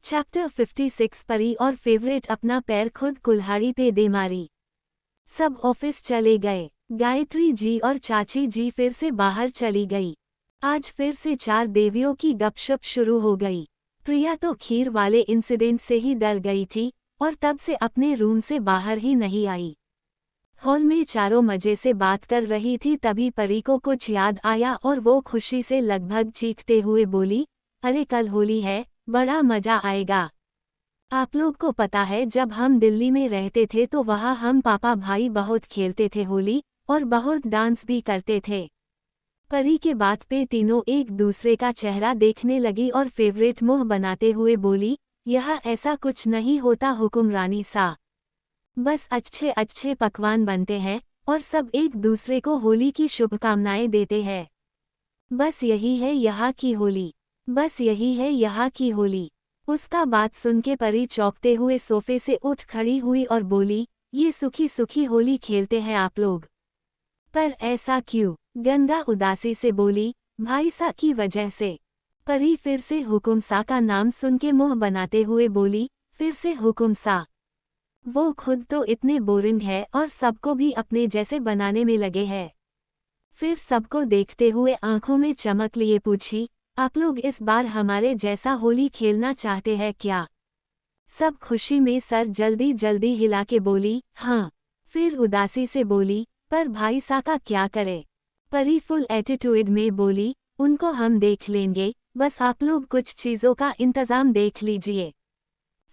Chapter 56 परी और favourite अपना पैर खुद कुल्हाड़ी पे दे मारी। सब ऑफिस चले गए। गायत्री जी और चाची जी फिर से बाहर चली गई। आज फिर से चार देवियों की गपशप शुरू हो गई। प्रिया तो खीर वाले इंसिडेंट से ही डर गई थी और तब से अपने रूम से बाहर ही नहीं आई। हॉल में चारों मजे से बात कर रही थी, तभी परी को कुछ याद आया और वो खुशी से लगभग चीखते हुए बोली, अरे कल होली है, बड़ा मजा आएगा। आप लोग को पता है, जब हम दिल्ली में रहते थे तो वहाँ हम पापा भाई बहुत खेलते थे होली और बहुत डांस भी करते थे। परी के बात पे तीनों एक दूसरे का चेहरा देखने लगी और फेवरेट मुंह बनाते हुए बोली, यह ऐसा कुछ नहीं होता हुक्मरानी सा, बस अच्छे अच्छे पकवान बनते हैं और सब एक दूसरे को होली की शुभकामनाएं देते हैं। बस यही है यहाँ की होली, बस यही है यहाँ की होली। उसका बात सुन के परी चौंकते हुए सोफे से उठ खड़ी हुई और बोली, ये सुखी सुखी होली खेलते हैं आप लोग, पर ऐसा क्यों? गंगा उदासी से बोली, भाई सा की वजह से। परी फिर से हुकुम सा का नाम सुन के मुंह बनाते हुए बोली, फिर से हुकुम सा? वो खुद तो इतने बोरिंग है और सबको भी अपने जैसे बनाने में लगे हैं। फिर सबको देखते हुए आंखों में चमक लिए पूछी, आप लोग इस बार हमारे जैसा होली खेलना चाहते हैं क्या? सब खुशी में सर जल्दी जल्दी हिला के बोली, हाँ। फिर उदासी से बोली, पर भाई सा का क्या करे? परी फुल एटीट्यूड में बोली, उनको हम देख लेंगे, बस आप लोग कुछ चीज़ों का इंतज़ाम देख लीजिए।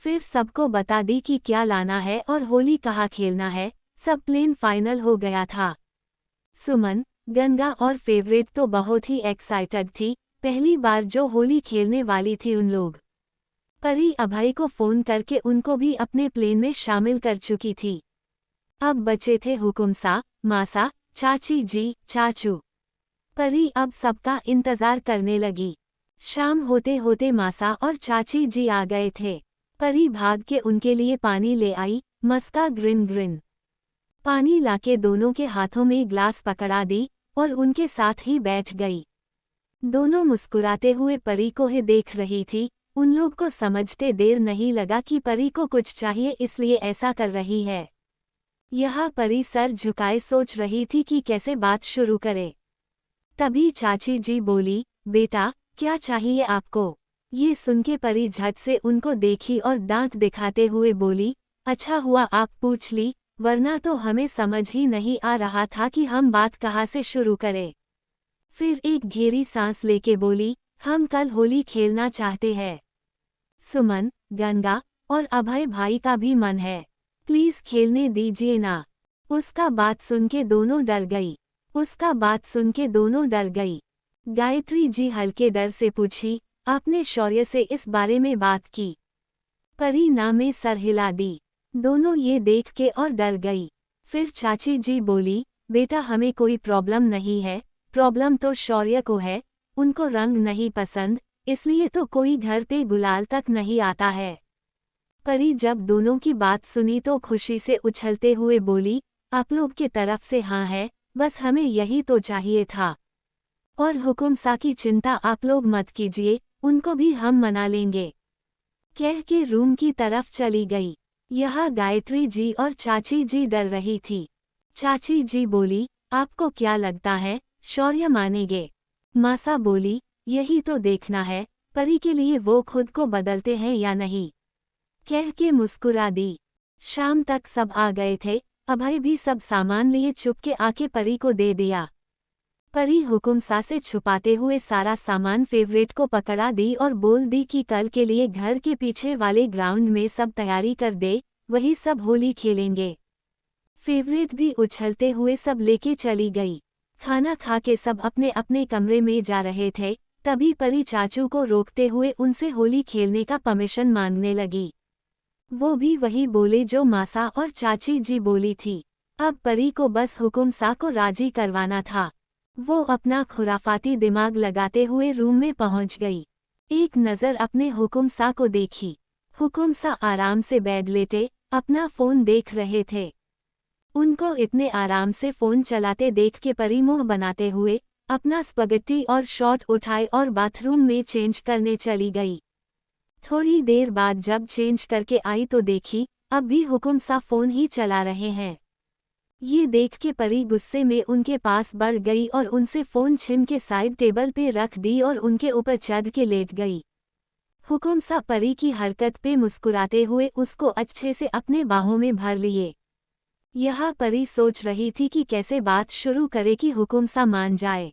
फिर सबको बता दी कि क्या लाना है और होली कहाँ खेलना है। सब प्लेन फाइनल हो गया था। सुमन, गंगा और फेवरेट तो बहुत ही एक्साइटेड थी, पहली बार जो होली खेलने वाली थी उन लोग। परी अभय को फ़ोन करके उनको भी अपने प्लेन में शामिल कर चुकी थी। अब बचे थे हुकुमसा, मासा, चाची जी, चाचू। परी अब सबका इंतज़ार करने लगी। शाम होते होते मासा और चाची जी आ गए थे। परी भाग के उनके लिए पानी ले आई, मस्का ग्रिन ग्रिन। पानी लाके दोनों के हाथों में ग्लास पकड़ा दी और उनके साथ ही बैठ गई। दोनों मुस्कुराते हुए परी को ही देख रही थी। उन लोग को समझते देर नहीं लगा कि परी को कुछ चाहिए, इसलिए ऐसा कर रही है। यह परी सर झुकाए सोच रही थी कि कैसे बात शुरू करे। तभी चाची जी बोली, बेटा क्या चाहिए आपको? ये सुन के परी झट से उनको देखी और दांत दिखाते हुए बोली, अच्छा हुआ आप पूछ ली, वरना तो हमें समझ ही नहीं आ रहा था कि हम बात कहाँ से शुरू करें। फिर एक गहरी सांस लेके बोली, हम कल होली खेलना चाहते हैं। सुमन, गंगा और अभय भाई का भी मन है, प्लीज खेलने दीजिए ना। उसका बात सुन के दोनों डर गई। उसका बात सुन के दोनों डर गई। गायत्री जी हल्के डर से पूछी, आपने शौर्य से इस बारे में बात की? परी ना में सर हिला दी। दोनों ये देख के और डर गई। फिर चाची जी बोली, बेटा हमें कोई प्रॉब्लम नहीं है, प्रॉब्लम तो शौर्य को है, उनको रंग नहीं पसंद, इसलिए तो कोई घर पे गुलाल तक नहीं आता है। परी जब दोनों की बात सुनी तो खुशी से उछलते हुए बोली, आप लोग की तरफ से हाँ है, बस हमें यही तो चाहिए था। और हुकुम सा की चिंता आप लोग मत कीजिए, उनको भी हम मना लेंगे। कह के रूम की तरफ चली गई। यह गायत्री जी और चाची जी डर रही थी। चाची जी बोली, आपको क्या लगता है, शौर्य मानेंगे? मासा बोली, यही तो देखना है, परी के लिए वो खुद को बदलते हैं या नहीं। कह के मुस्कुरा दी। शाम तक सब आ गए थे। अभय भी सब सामान लिए चुपके आके परी को दे दिया। परी हुकुम सा से छुपाते हुए सारा सामान फेवरेट को पकड़ा दी और बोल दी कि कल के लिए घर के पीछे वाले ग्राउंड में सब तैयारी कर दे, वही सब होली खेलेंगे। फेवरेट भी उछलते हुए सब लेके चली गई। खाना खा के सब अपने अपने कमरे में जा रहे थे, तभी परी चाचू को रोकते हुए उनसे होली खेलने का परमिशन मांगने लगी। वो भी वही बोले जो मासा और चाची जी बोली थी। अब परी को बस हुकुम सा को राजी करवाना था। वो अपना खुराफाती दिमाग लगाते हुए रूम में पहुंच गई। एक नज़र अपने हुकुम सा को देखी। हुकुम सा आराम से बेड लेटे अपना फ़ोन देख रहे थे। उनको इतने आराम से फ़ोन चलाते देख के परी मुंह बनाते हुए अपना स्पगेटी और शॉट उठाए और बाथरूम में चेंज करने चली गई। थोड़ी देर बाद जब चेंज करके आई तो देखी अब भी हुकुम सा फोन ही चला रहे हैं। ये देख के परी गुस्से में उनके पास बढ़ गई और उनसे फोन छीन के साइड टेबल पे रख दी और उनके ऊपर चढ़ के लेट गई। हुकुम सा परी की हरकत पे मुस्कुराते हुए उसको अच्छे से अपने बाहों में भर लिए। यह परी सोच रही थी कि कैसे बात शुरू करे कि हुकुम सा मान जाए।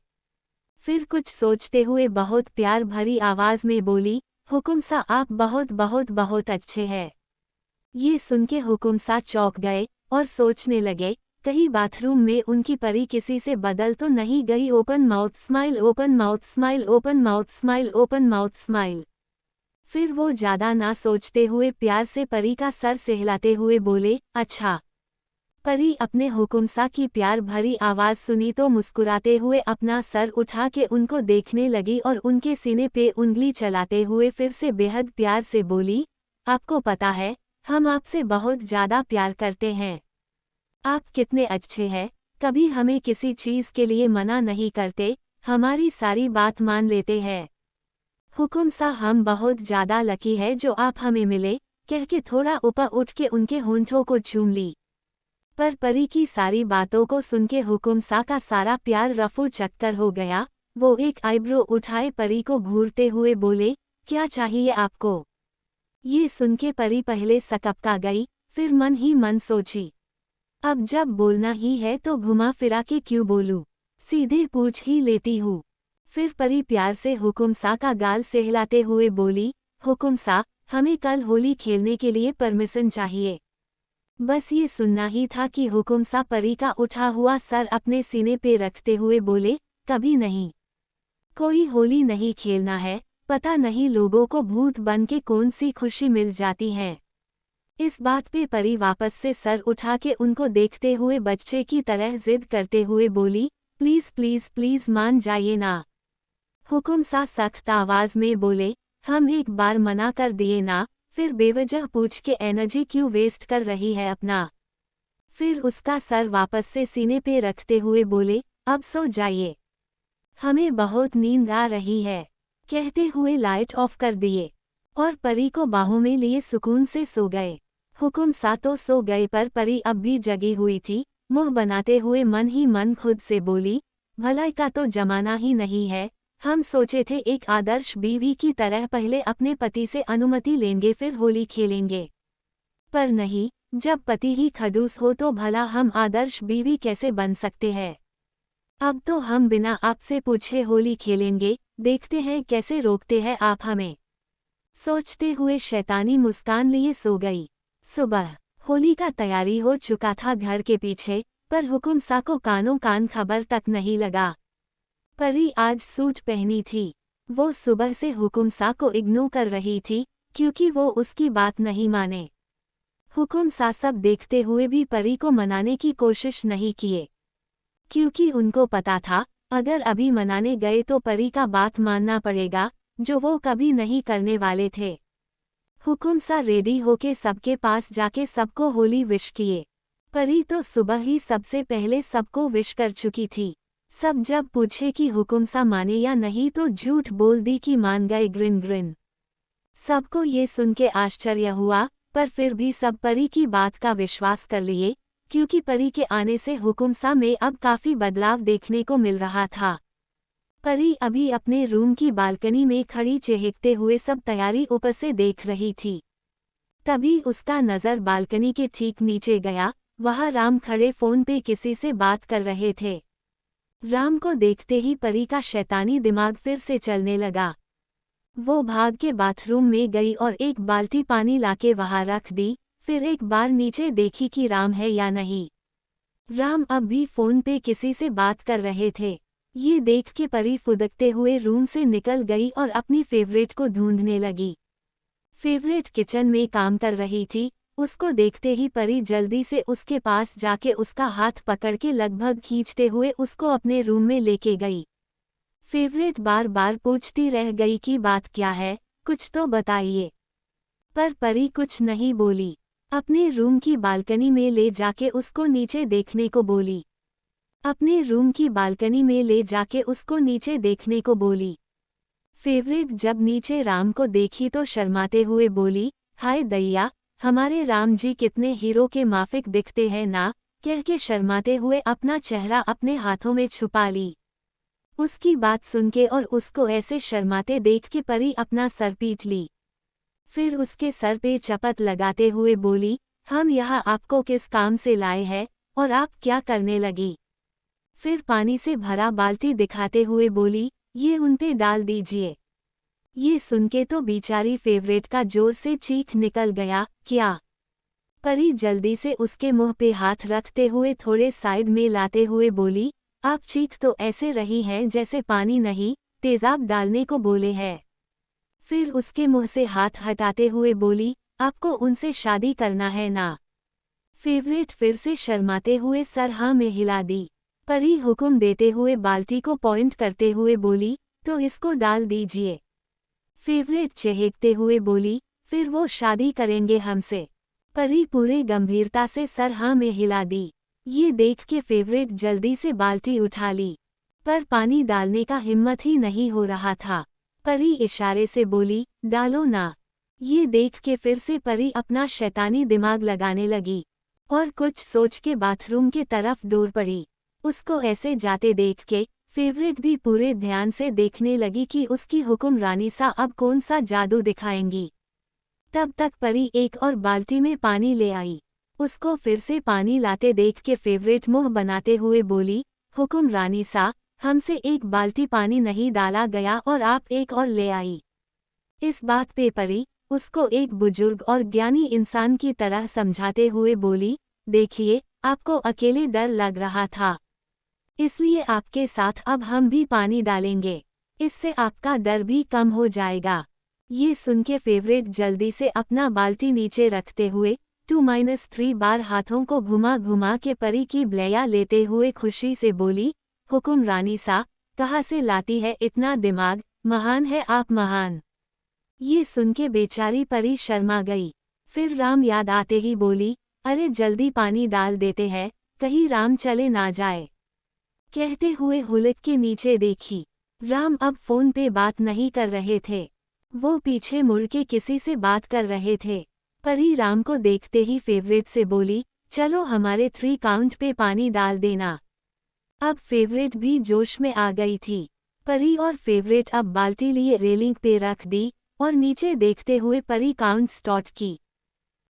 फिर कुछ सोचते हुए बहुत प्यार भरी आवाज में बोली, हुकुम सा आप बहुत बहुत बहुत अच्छे हैं। ये सुन के हुकुम सा चौंक गए और सोचने लगे कहीं बाथरूम में उनकी परी किसी से बदल तो नहीं गई। Open mouth smile, open mouth smile, open mouth smile, open mouth smile. फिर वो ज्यादा ना सोचते हुए प्यार से परी का सर सहलाते हुए बोले, अच्छा। परी अपने हुकुम सा की प्यार भरी आवाज सुनी तो मुस्कुराते हुए अपना सर उठा के उनको देखने लगी और उनके सीने पे उंगली चलाते हुए फिर से बेहद प्यार से बोली, आपको पता है हम आपसे बहुत ज्यादा प्यार करते हैं। आप कितने अच्छे हैं, कभी हमें किसी चीज के लिए मना नहीं करते, हमारी सारी बात मान लेते हैं। हुकुम सा हम बहुत ज्यादा लकी है जो आप हमें मिले, कह के थोड़ा ऊपर उठ के उनके होंठों को चूम ली। पर परी की सारी बातों को सुन के हुकुम सा का सारा प्यार रफू चक्कर हो गया। वो एक आईब्रो उठाए परी को घूरते हुए बोले, क्या चाहिए आपको? ये सुन के परी पहले सकपका गई, फिर मन ही मन सोची, अब जब बोलना ही है तो घुमा फिरा के क्यों बोलूं, सीधे पूछ ही लेती हूँ। फिर परी प्यार से हुकुम सा का गाल सहलाते हुए बोली, हुकुम सा हमें कल होली खेलने के लिए परमिशन चाहिए। बस ये सुनना ही था कि हुकुम सा परी का उठा हुआ सर अपने सीने पे रखते हुए बोले, कभी नहीं, कोई होली नहीं खेलना है, पता नहीं लोगों को भूत बन के कौन सी खुशी मिल जाती है। इस बात पे परी वापस से सर उठा के उनको देखते हुए बच्चे की तरह जिद करते हुए बोली, प्लीज प्लीज प्लीज मान जाइए ना। हुकुम सा सख्त आवाज में बोले, हम एक बार मना कर दिए ना, फिर बेवजह पूछ के एनर्जी क्यों वेस्ट कर रही है अपना। फिर उसका सर वापस से सीने पे रखते हुए बोले, अब सो जाइए, हमें बहुत नींद आ रही है। कहते हुए लाइट ऑफ कर दिए और परी को बाहों में लिए सुकून से सो गए। हुकुम सा तो सो गए पर परी अब भी जगी हुई थी, मुंह बनाते हुए मन ही मन खुद से बोली, भलाई का तो जमाना ही नहीं है, हम सोचे थे एक आदर्श बीवी की तरह पहले अपने पति से अनुमति लेंगे फिर होली खेलेंगे। पर नहीं, जब पति ही खड़ूस हो तो भला हम आदर्श बीवी कैसे बन सकते हैं। अब तो हम बिना आपसे पूछे होली खेलेंगे, देखते हैं कैसे रोकते हैं आप हमें। सोचते हुए शैतानी मुस्कान लिए सो गई। सुबह होली का तैयारी हो चुका था घर के पीछे, पर हुकुम सा को कानों कान खबर तक नहीं लगा। परी आज सूट पहनी थी। वो सुबह से हुकुम सा को इग्नोर कर रही थी, क्योंकि वो उसकी बात नहीं माने। हुकुम सा सब देखते हुए भी परी को मनाने की कोशिश नहीं किए, क्योंकि उनको पता था अगर अभी मनाने गए तो परी का बात मानना पड़ेगा, जो वो कभी नहीं करने वाले थे। हुकुम सा रेडी होके सबके पास जाके सबको होली विश किए। परी तो सुबह ही सबसे पहले सबको विश कर चुकी थी। सब जब पूछे कि हुकुम सा माने या नहीं तो झूठ बोल दी कि मान गए, ग्रिन ग्रिन। सबको ये सुन के आश्चर्य हुआ, पर फिर भी सब परी की बात का विश्वास कर लिए, क्योंकि परी के आने से हुकुम सा में अब काफी बदलाव देखने को मिल रहा था। परी अभी अपने रूम की बालकनी में खड़ी चहकते हुए सब तैयारी ऊपर से देख रही थी। तभी उसका नज़र बालकनी के ठीक नीचे गया, वहाँ राम खड़े फोन पे किसी से बात कर रहे थे। राम को देखते ही परी का शैतानी दिमाग फिर से चलने लगा। वो भाग के बाथरूम में गई और एक बाल्टी पानी लाके वहाँ रख दी, फिर एक बार नीचे देखी कि राम है या नहीं। राम अब भी फोन पे किसी से बात कर रहे थे। ये देख के परी फुदकते हुए रूम से निकल गई और अपनी फेवरेट को ढूंढने लगी। फेवरेट किचन में काम कर रही थी, उसको देखते ही परी जल्दी से उसके पास जाके उसका हाथ पकड़ के लगभग खींचते हुए उसको अपने रूम में लेके गई। फेवरेट बार बार पूछती रह गई कि बात क्या है, कुछ तो बताइए। पर परी कुछ नहीं बोली, अपने रूम की बालकनी में ले जाके उसको नीचे देखने को बोली। अपने रूम की बालकनी में ले जाके उसको नीचे देखने को बोली। फेवरेट जब नीचे राम को देखी तो शर्माते हुए बोली, हाय दैया, हमारे राम जी कितने हीरो के माफिक दिखते हैं ना, कह के शर्माते हुए अपना चेहरा अपने हाथों में छुपा ली। उसकी बात सुन के और उसको ऐसे शर्माते देख के परी अपना सर पीट ली। फिर उसके सर पे चपत लगाते हुए बोली, हम यहाँ आपको किस काम से लाए हैं और आप क्या करने लगी। फिर पानी से भरा बाल्टी दिखाते हुए बोली, ये उन पे डाल दीजिए। ये सुन के तो बेचारी फेवरेट का जोर से चीख निकल गया, क्या। परी जल्दी से उसके मुंह पे हाथ रखते हुए थोड़े साइड में लाते हुए बोली, आप चीख तो ऐसे रही हैं जैसे पानी नहीं, तेजाब डालने को बोले हैं। फिर उसके मुंह से हाथ हटाते हुए बोली, आपको उनसे शादी करना है ना। फेवरेट फिर से शर्माते हुए सर हाँ में हिला दी। परी हुक्म देते हुए बाल्टी को पॉइंट करते हुए बोली, तो इसको डाल दीजिए। फेवरेट चहकते हुए बोली, फिर वो शादी करेंगे हमसे। परी पूरे गंभीरता से सर हाँ में हिला दी। ये देख के फेवरेट जल्दी से बाल्टी उठा ली, पर पानी डालने का हिम्मत ही नहीं हो रहा था। परी इशारे से बोली, डालो ना। ये देख के फिर से परी अपना शैतानी दिमाग लगाने लगी और कुछ सोच के बाथरूम के तरफ दौड़ पड़ी। उसको ऐसे जाते देख के फेवरेट भी पूरे ध्यान से देखने लगी कि उसकी हुक्म रानी सा अब कौन सा जादू दिखाएंगी। तब तक परी एक और बाल्टी में पानी ले आई। उसको फिर से पानी लाते देख के फेवरेट मुंह बनाते हुए बोली, हुक्म रानी सा, हमसे एक बाल्टी पानी नहीं डाला गया और आप एक और ले आई। इस बात पे परी उसको एक बुजुर्ग और ज्ञानी इंसान की तरह समझाते हुए बोली, देखिए, आपको अकेले डर लग रहा था, इसलिए आपके साथ अब हम भी पानी डालेंगे, इससे आपका डर भी कम हो जाएगा। ये सुन के फेवरेट जल्दी से अपना बाल्टी नीचे रखते हुए 2-3 बार हाथों को घुमा घुमा के परी की ब्लैया लेते हुए खुशी से बोली, हुक्म रानी सा, कहाँ से लाती है इतना दिमाग, महान है आप महान। ये सुन के बेचारी परी शर्मा गई। फिर राम याद आते ही बोली, अरे जल्दी पानी डाल देते हैं, कहीं राम चले ना जाए। कहते हुए हुलिक के नीचे देखी, राम अब फोन पे बात नहीं कर रहे थे, वो पीछे मुड़ के किसी से बात कर रहे थे। परी राम को देखते ही फेवरेट से बोली, चलो हमारे 3 काउंट पे पानी डाल देना। अब फेवरेट भी जोश में आ गई थी। परी और फेवरेट अब बाल्टी लिए रेलिंग पे रख दी और नीचे देखते हुए परी काउंट स्टार्ट की।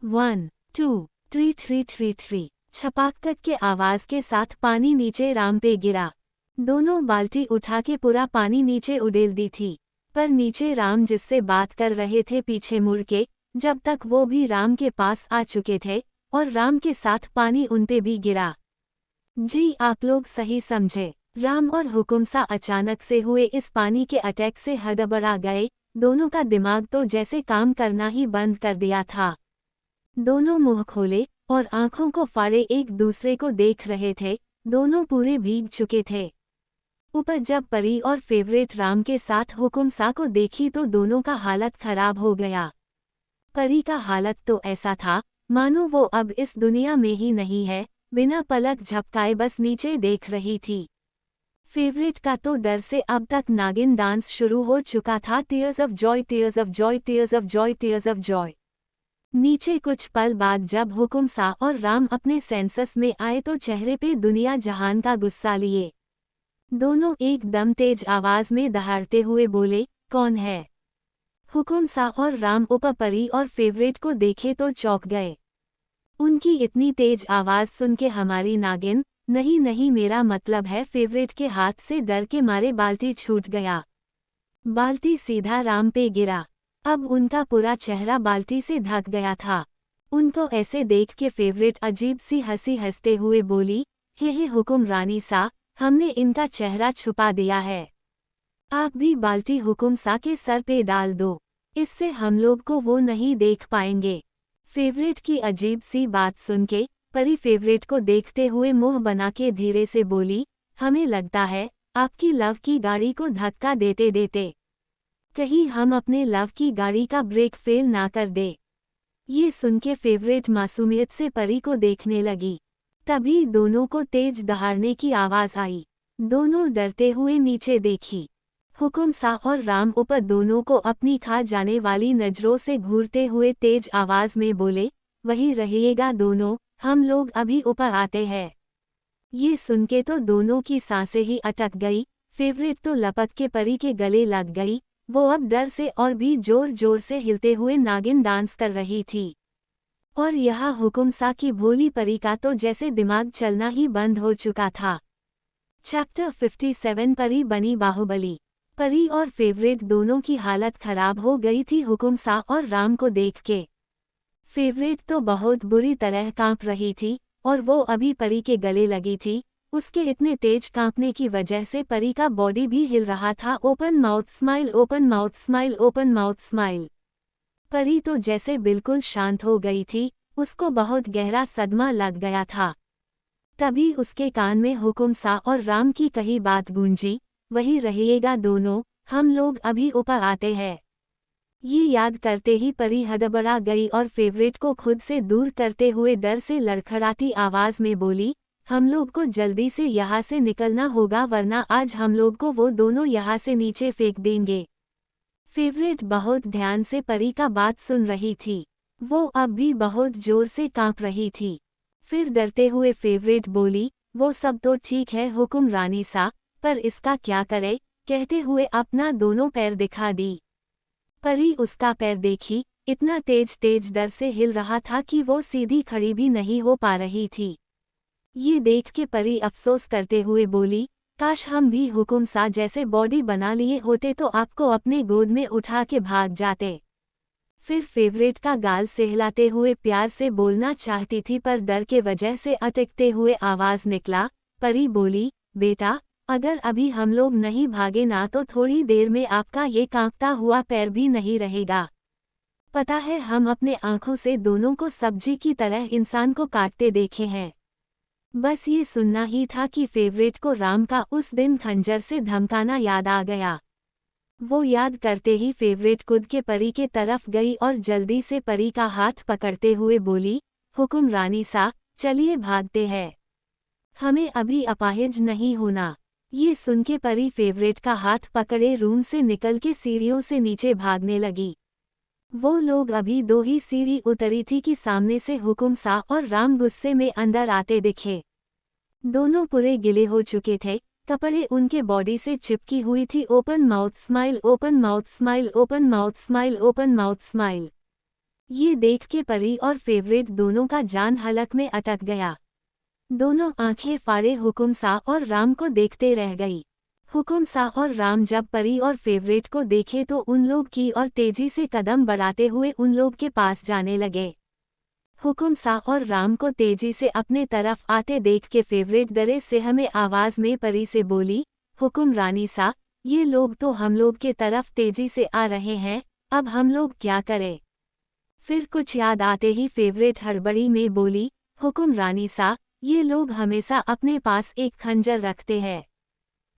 1 2 3 3 3 3। छपाक के आवाज के साथ पानी नीचे राम पे गिरा। दोनों बाल्टी उठा के पूरा पानी नीचे उड़ेल दी थी, पर नीचे राम जिससे बात कर रहे थे पीछे मुड़ के, जब तक वो भी राम के पास आ चुके थे और राम के साथ पानी उन पे भी गिरा। जी आप लोग सही समझे, राम और हुकुम सा अचानक से हुए इस पानी के अटैक से हड़बड़ा गए। दोनों का दिमाग तो जैसे काम करना ही बंद कर दिया था। दोनों मुंह खोले और आंखों को फाड़े एक दूसरे को देख रहे थे। दोनों पूरे भीग चुके थे। ऊपर जब परी और फेवरेट राम के साथ हुकुम सा को देखी तो दोनों का हालत खराब हो गया। परी का हालत तो ऐसा था मानो वो अब इस दुनिया में ही नहीं है, बिना पलक झपकाए बस नीचे देख रही थी। फेवरेट का तो डर से अब तक नागिन डांस शुरू हो चुका था, tears of joy tears of joy tears of joy tears of Joy. नीचे कुछ पल बाद जब हुकुम सा और राम अपने सेंसस में आए तो चेहरे पे दुनिया जहान का गुस्सा लिए। दोनों एकदम तेज आवाज में दहाड़ते हुए बोले, कौन है। हुकुम सा और राम ऊपर परी और फेवरेट को देखे तो चौंक गए। उनकी इतनी तेज आवाज सुन के हमारी नागिन, नहीं नहीं मेरा मतलब है फेवरेट के हाथ से डर के मारे बाल्टी छूट गया। बाल्टी सीधा राम पे गिरा। अब उनका पूरा चेहरा बाल्टी से ढक गया था। उनको ऐसे देख के फेवरेट अजीब सी हंसी हंसते हुए बोली, हे हुकुम रानी सा, हमने इनका चेहरा छुपा दिया है। आप भी बाल्टी हुकुम सा के सर पे डाल दो, इससे हम लोग को वो नहीं देख पाएंगे। फेवरेट की अजीब सी बात सुन के परी फेवरेट को देखते हुए मुंह बना के धीरे से बोली, हमें लगता है आपकी लव की गाड़ी को धक्का देते देते कहीं हम अपने लव की गाड़ी का ब्रेक फेल ना कर दे। ये सुन के फेवरेट मासूमियत से परी को देखने लगी। तभी दोनों को तेज दहाड़ने की आवाज आई। दोनों डरते हुए नीचे देखी। हुकुम सा और राम ऊपर दोनों को अपनी खा जाने वाली नजरों से घूरते हुए तेज आवाज में बोले, वही रहिएगा दोनों, हम लोग अभी ऊपर आते हैं। ये सुन के तो दोनों की सांसें ही अटक गई। फेवरेट तो लपक के परी के गले लग गई। वो अब डर से और भी जोर जोर से हिलते हुए नागिन डांस कर रही थी। और यहाँ हुकुम सा की भोली परी का तो जैसे दिमाग चलना ही बंद हो चुका था। चैप्टर 57 परी बनी बाहुबली। परी और फेवरेट दोनों की हालत खराब हो गई थी हुकुम सा और राम को देख के। फेवरेट तो बहुत बुरी तरह कांप रही थी और वो अभी परी के गले लगी थी। उसके इतने तेज कांपने की वजह से परी का बॉडी भी हिल रहा था। Open mouth smile, open mouth smile, open mouth smile. परी तो जैसे बिल्कुल शांत हो गई थी, उसको बहुत गहरा सदमा लग गया था। तभी उसके कान में हुकुम सा और राम की कही बात गूंजी, वही रहिएगा दोनों, हम लोग अभी ऊपर आते हैं। ये याद करते ही परी हड़बड़ा गई और फेवरेट को खुद से दूर करते हुए डर से लड़खड़ाती आवाज में बोली, हम लोग को जल्दी से यहाँ से निकलना होगा वरना आज हम लोग को वो दोनों यहाँ से नीचे फेंक देंगे। फेवरेट बहुत ध्यान से परी का बात सुन रही थी। वो अब भी बहुत जोर से कांप रही थी। फिर डरते हुए फेवरेट बोली, वो सब तो ठीक है हुकुम रानी सा, पर इसका क्या करे, कहते हुए अपना दोनों पैर दिखा दी। परी उसका पैर देखी, इतना तेज तेज डर से हिल रहा था कि वो सीधी खड़ी भी नहीं हो पा रही थी। ये देख के परी अफसोस करते हुए बोली, काश हम भी हुकुम सा जैसे बॉडी बना लिए होते तो आपको अपने गोद में उठा के भाग जाते। फिर फेवरेट का गाल सहलाते हुए प्यार से बोलना चाहती थी पर डर के वजह से अटकते हुए आवाज निकला। परी बोली, बेटा, अगर अभी हम लोग नहीं भागे ना तो थोड़ी देर में आपका ये कांपता हुआ पैर भी नहीं रहेगा। पता है हम अपने आंखों से दोनों को सब्जी की तरह इंसान को काटते देखे हैं। बस ये सुनना ही था कि फेवरेट को राम का उस दिन खंजर से धमकाना याद आ गया। वो याद करते ही फेवरेट कूद के परी के तरफ गई और जल्दी से परी का हाथ पकड़ते हुए बोली, हुकुम रानी सा, चलिए भागते हैं। हमें अभी अपाहिज नहीं होना। ये सुन के परी फेवरेट का हाथ पकड़े रूम से निकल के सीढ़ियों से नीचे भागने लगी। वो लोग अभी 2 ही सीढ़ी उतरी थी कि सामने से हुकुम सा और राम गुस्से में अंदर आते दिखे। दोनों पूरे गिले हो चुके थे, कपड़े उनके बॉडी से चिपकी हुई थी। Open mouth smile, open mouth smile, open mouth smile, open mouth smile. ये देख के परी और फेवरेट दोनों का जान हलक में अटक गया। दोनों आंखें फाड़े हुकुम सा और राम को देखते रह गई। हुकुम सा और राम जब परी और फेवरेट को देखे तो उन लोग की और तेजी से कदम बढ़ाते हुए उन लोग के पास जाने लगे। हुकुम सा और राम को तेजी से अपने तरफ आते देख के फेवरेट डरे से हमें आवाज में परी से बोली, हुकुम रानी सा, ये लोग तो हम लोग के तरफ तेजी से आ रहे हैं, अब हम लोग क्या करें। फिर कुछ याद आते ही फेवरेट हड़बड़ी में बोली, हुकुम रानी सा, ये लोग हमेशा अपने पास एक खंजर रखते हैं।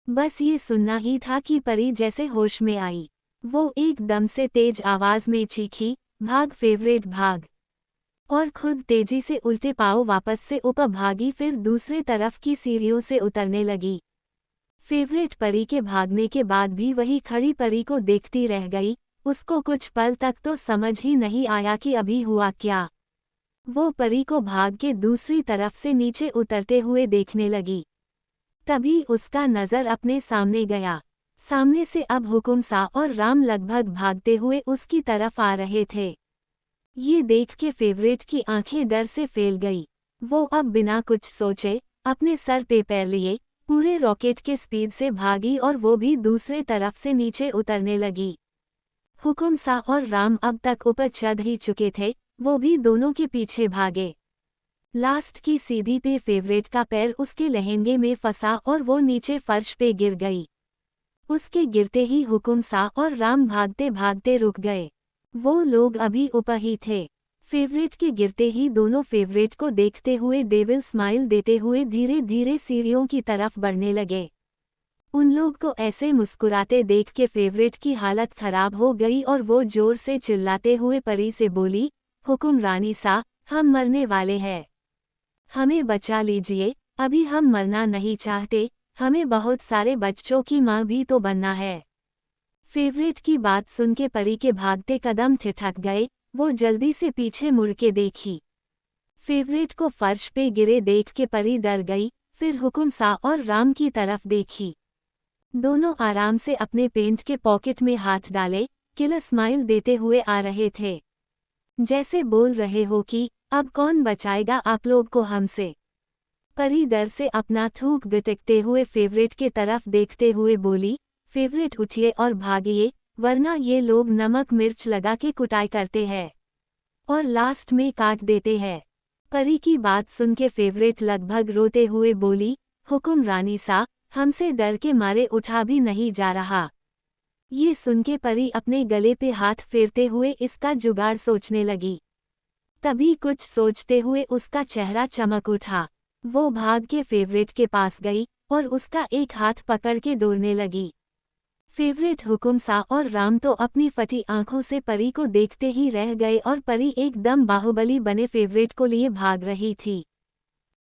बस ये सुनना ही था कि परी जैसे होश में आई। वो एकदम से तेज आवाज में चीखी, भाग फेवरेट भाग, और खुद तेजी से उल्टे पांव वापस से ऊपर भागी। फिर दूसरे तरफ की सीढ़ियों से उतरने लगी। फेवरेट परी के भागने के बाद भी वही खड़ी परी को देखती रह गई। उसको कुछ पल तक तो समझ ही नहीं आया कि अभी हुआ क्या। वो परी को भाग के दूसरी तरफ से नीचे उतरते हुए देखने लगी। तभी उसका नजर अपने सामने गया। सामने से अब हुकुम सा और राम लगभग भागते हुए उसकी तरफ आ रहे थे। ये देख के फेवरेट की आंखें डर से फैल गई। वो अब बिना कुछ सोचे अपने सर पे पैर लिए पूरे रॉकेट के स्पीड से भागी और वो भी दूसरे तरफ से नीचे उतरने लगी। हुकुम सा और राम अब तक ऊपर चढ़ ही चुके थे, वो भी दोनों के पीछे भागे। लास्ट की सीढ़ी पे फेवरेट का पैर उसके लहंगे में फंसा और वो नीचे फर्श पे गिर गई। उसके गिरते ही हुकुम सा और राम भागते भागते रुक गए। वो लोग अभी ऊपर ही थे। फेवरेट के गिरते ही दोनों फेवरेट को देखते हुए डेविल स्माइल देते हुए धीरे धीरे सीढ़ियों की तरफ बढ़ने लगे। उन लोग को ऐसे मुस्कुराते देख के फेवरेट की हालत खराब हो गई और वो जोर से चिल्लाते हुए परी से बोली, हुकुम रानी सा, हम मरने वाले हैं, हमें बचा लीजिए, अभी हम मरना नहीं चाहते, हमें बहुत सारे बच्चों की माँ भी तो बनना है। फेवरेट की बात सुन के परी के भागते कदम ठिठक गए। वो जल्दी से पीछे मुड़ के देखी। फेवरेट को फर्श पे गिरे देख के परी डर गई, फिर हुकुम सा और राम की तरफ देखी। दोनों आराम से अपने पेंट के पॉकेट में हाथ डाले, किलर स्माइल देते हुए आ रहे थे, जैसे बोल रहे हो कि अब कौन बचाएगा आप लोग को हमसे। परी डर से अपना थूक गटकते हुए फेवरेट के तरफ देखते हुए बोली, फेवरेट उठिए और भागिए, वरना ये लोग नमक मिर्च लगा के कुटाई करते हैं और लास्ट में काट देते हैं। परी की बात सुन के फेवरेट लगभग रोते हुए बोली, हुकुम रानी सा, हमसे डर के मारे उठा भी नहीं जा रहा। ये सुन के परी अपने गले पे हाथ फेरते हुए इसका जुगाड़ सोचने लगी। तभी कुछ सोचते हुए उसका चेहरा चमक उठा। वो भाग के फेवरेट के पास गई और उसका एक हाथ पकड़ के दौड़ने लगी। फेवरेट हुकुम सा और राम तो अपनी फटी आंखों से परी को देखते ही रह गए और परी एकदम बाहुबली बने फेवरेट को लिए भाग रही थी।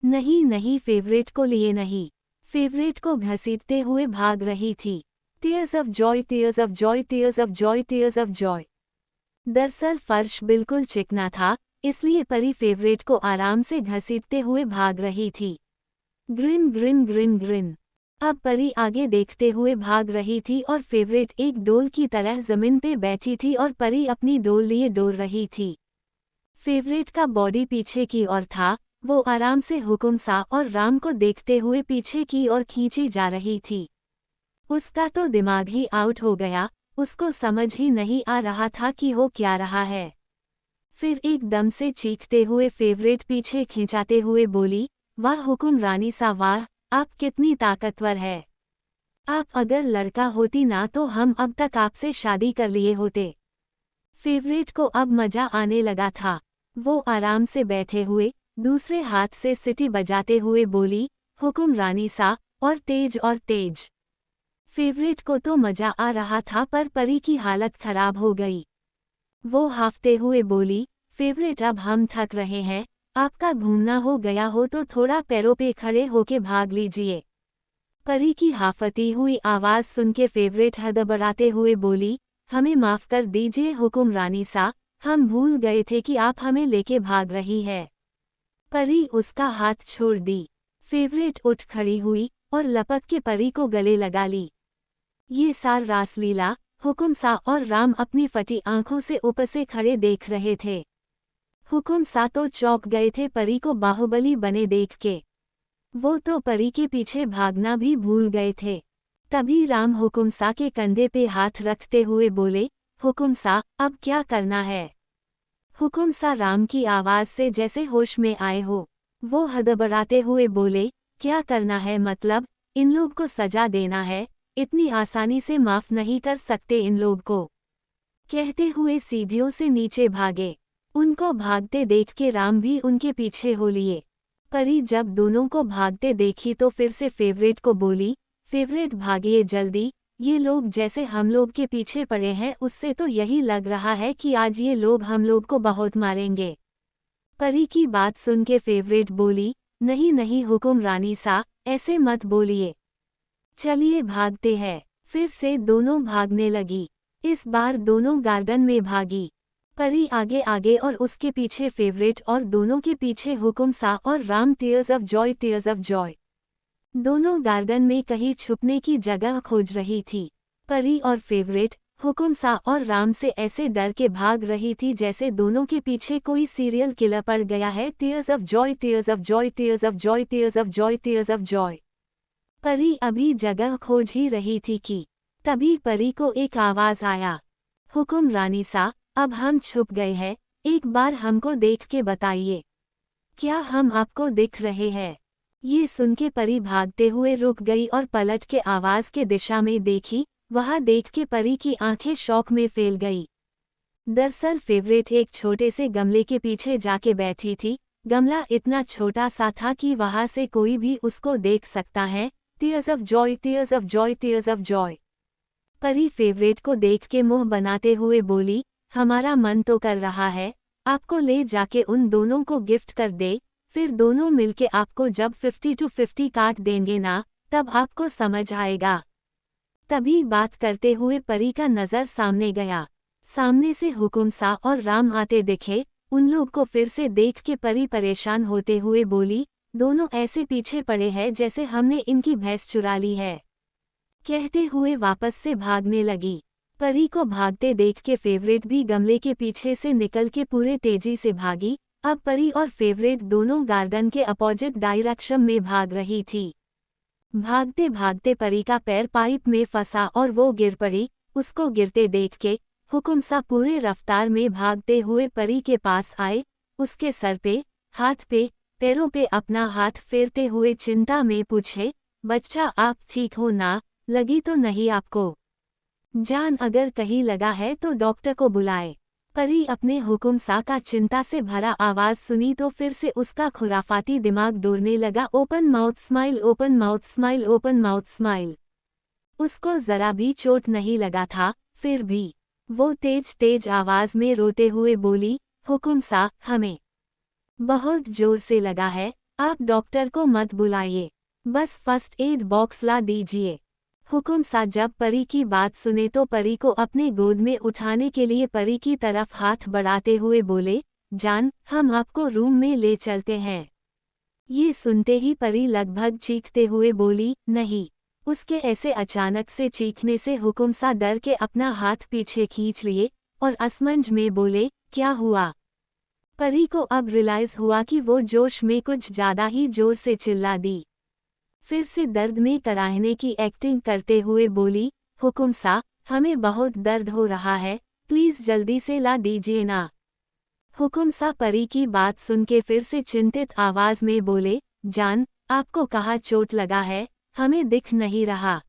नहीं नहीं, फेवरेट को लिए नहीं, फेवरेट को घसीटते हुए भाग रही थी। Tears of joy, tears of joy, tears of joy, tears of Joy. दरअसल फर्श बिल्कुल चिकना था, इसलिए परी फेवरेट को आराम से घसीटते हुए भाग रही थी। Green grin grin green. अब परी आगे देखते हुए भाग रही थी और फेवरेट एक डोल की तरह जमीन पे बैठी थी और परी अपनी डोल लिए दौड़ रही थी। फेवरेट का बॉडी पीछे की ओर था, वो आराम से हुकुम सा और राम को देखते हुए पीछे की ओर खींची जा रही थी। उसका तो दिमाग ही आउट हो गया, उसको समझ ही नहीं आ रहा था कि हो क्या रहा है। फिर एकदम से चीखते हुए फेवरेट पीछे खिंचाते हुए बोली, वाह हुकुम रानी सा वाह, आप कितनी ताकतवर है। आप अगर लड़का होती ना तो हम अब तक आपसे शादी कर लिए होते। फेवरेट को अब मजा आने लगा था। वो आराम से बैठे हुए दूसरे हाथ से सीटी बजाते हुए बोली, हुकुम रानी सा, और तेज और तेज। फेवरेट को तो मजा आ रहा था पर परी की हालत खराब हो गई। वो हाफते हुए बोली, फेवरेट अब हम थक रहे हैं, आपका घूमना हो गया हो तो थोड़ा पैरों पे खड़े होके भाग लीजिए। परी की हाफती हुई आवाज़ सुन के फेवरेट हड़बड़ाते हुए बोली, हमें माफ़ कर दीजिए हुकुम रानी सा, हम भूल गए थे कि आप हमें लेके भाग रही है। परी उसका हाथ छोड़ दी। फेवरेट उठ खड़ी हुई और लपक के परी को गले लगा ली। ये सार रासलीला हुकुम सा और राम अपनी फटी आंखों से ऊपर से खड़े देख रहे थे। हुकुम सा तो चौंक गए थे परी को बाहुबली बने देख के। वो तो परी के पीछे भागना भी भूल गए थे। तभी राम हुकुम सा के कंधे पे हाथ रखते हुए बोले, हुकुम सा, अब क्या करना है। हुकुम सा राम की आवाज़ से जैसे होश में आए हो। वो हड़बड़ाते हुए बोले, क्या करना है मतलब, इन लोग को सजा देना है, इतनी आसानी से माफ़ नहीं कर सकते इन लोग को। कहते हुए सीढ़ियों से नीचे भागे। उनको भागते देख के राम भी उनके पीछे हो लिए। परी जब दोनों को भागते देखी तो फिर से फेवरेट को बोली, फेवरेट भागिए जल्दी, ये लोग जैसे हम लोग के पीछे पड़े हैं उससे तो यही लग रहा है कि आज ये लोग हम लोग को बहुत मारेंगे। परी की बात सुन के फेवरेट बोली, नहीं नहीं हुकुम रानी सा, ऐसे मत बोलिए, चलिए भागते हैं। फिर से दोनों भागने लगी। इस बार दोनों गार्डन में भागी। परी आगे आगे और उसके पीछे फेवरेट और दोनों के पीछे हुकुम सा और Ram. Tears of joy, tears of Joy. दोनों गार्डन में कहीं छुपने की जगह खोज रही थी। परी और फेवरेट हुकुम सा और राम से ऐसे डर के भाग रही थी जैसे दोनों के पीछे कोई सीरियल किलर पड़ गया है। Tears of joy, tears of joy, tears of joy, tears of joy, tears of Joy. परी अभी जगह खोज ही रही थी कि तभी परी को एक आवाज़ आया, हुकुम रानी सा, अब हम छुप गए हैं, एक बार हमको देख के बताइए, क्या हम आपको दिख रहे हैं। ये सुन के परी भागते हुए रुक गई और पलट के आवाज़ के दिशा में देखी। वहाँ देख के परी की आंखें शौक में फैल गई। दरअसल फेवरेट एक छोटे से गमले के पीछे जाके बैठी थी। गमला इतना छोटा सा था कि वहाँ से कोई भी उसको देख सकता है। Tears of joy, tears of joy, tears of Joy. परी फेवरेट को देख के मुंह बनाते हुए बोली, हमारा मन तो कर रहा है आपको ले जाके उन दोनों को गिफ्ट कर दे, फिर दोनों मिलके आपको जब 50 to 50 काट देंगे ना, तब आपको समझ आएगा। तभी बात करते हुए परी का नजर सामने गया। सामने से हुकुमसा और राम आते दिखे। उन लोग को फिर से देख के परी परेशान होते हुए बोली, दोनों ऐसे पीछे पड़े हैं जैसे हमने इनकी भैंस चुरा ली है। कहते हुए वापस से भागने लगी। परी को भागते देख के फेवरेट भी गमले के पीछे से निकल के पूरे तेजी से भागी। अब परी और फेवरेट दोनों गार्डन के अपोजिट डायरेक्शन में भाग रही थी। भागते भागते परी का पैर पाइप में फंसा और वो गिर पड़ी। उसको गिरते देख के हुकुमसा पूरे रफ्तार में भागते हुए परी के पास आए। उसके सर पे, हाथ पे, पैरों पे अपना हाथ फेरते हुए चिंता में पूछे, बच्चा आप ठीक हो ना? लगी तो नहीं आपको जान? अगर कहीं लगा है तो डॉक्टर को बुलाए। परी अपने हुकुमसा का चिंता से भरा आवाज सुनी तो फिर से उसका खुराफाती दिमाग दौड़ने लगा। Open mouth smile, open mouth smile, open mouth smile. उसको जरा भी चोट नहीं लगा था, फिर भी वो तेज तेज आवाज में रोते हुए बोली, हुकुमसा हमें बहुत जोर से लगा है, आप डॉक्टर को मत बुलाइए, बस फर्स्ट एड बॉक्स ला दीजिए। हुकुमसा जब परी की बात सुने तो परी को अपने गोद में उठाने के लिए परी की तरफ हाथ बढ़ाते हुए बोले, जान हम आपको रूम में ले चलते हैं। ये सुनते ही परी लगभग चीखते हुए बोली, नहीं। उसके ऐसे अचानक से चीखने से हुकुमसा डर के अपना हाथ पीछे खींच लिए और असमंज में बोले, क्या हुआ? परी को अब रियलाइज हुआ कि वो जोश में कुछ ज्यादा ही जोर से चिल्ला दी। फिर से दर्द में कराहने की एक्टिंग करते हुए बोली, हुकुमसा हमें बहुत दर्द हो रहा है, प्लीज जल्दी से ला दीजिए ना। हुकुमसा परी की बात सुन के फिर से चिंतित आवाज में बोले, जान आपको कहाँ चोट लगा है? हमें दिख नहीं रहा।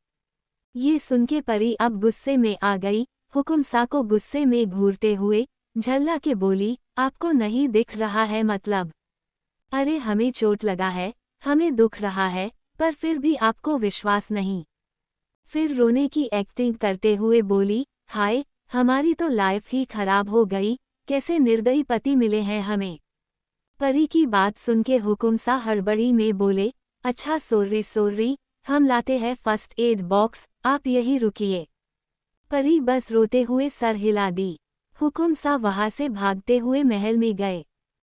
ये सुन के परी अब गुस्से में आ गई। हुकुमसा को गुस्से में घूरते हुए झल्ला के बोली, आपको नहीं दिख रहा है मतलब? अरे हमें चोट लगा है, हमें दुख रहा है, पर फिर भी आपको विश्वास नहीं। फिर रोने की एक्टिंग करते हुए बोली, हाय हमारी तो लाइफ ही खराब हो गई, कैसे निर्दयी पति मिले हैं हमें। परी की बात सुन के हुकुमसा हड़बड़ी में बोले, अच्छा सॉरी, हम लाते हैं फर्स्ट एड बॉक्स, आप यही रुकिए। परी बस रोते हुए सर हिला दी। हुकुमसा वहां से भागते हुए महल में गए।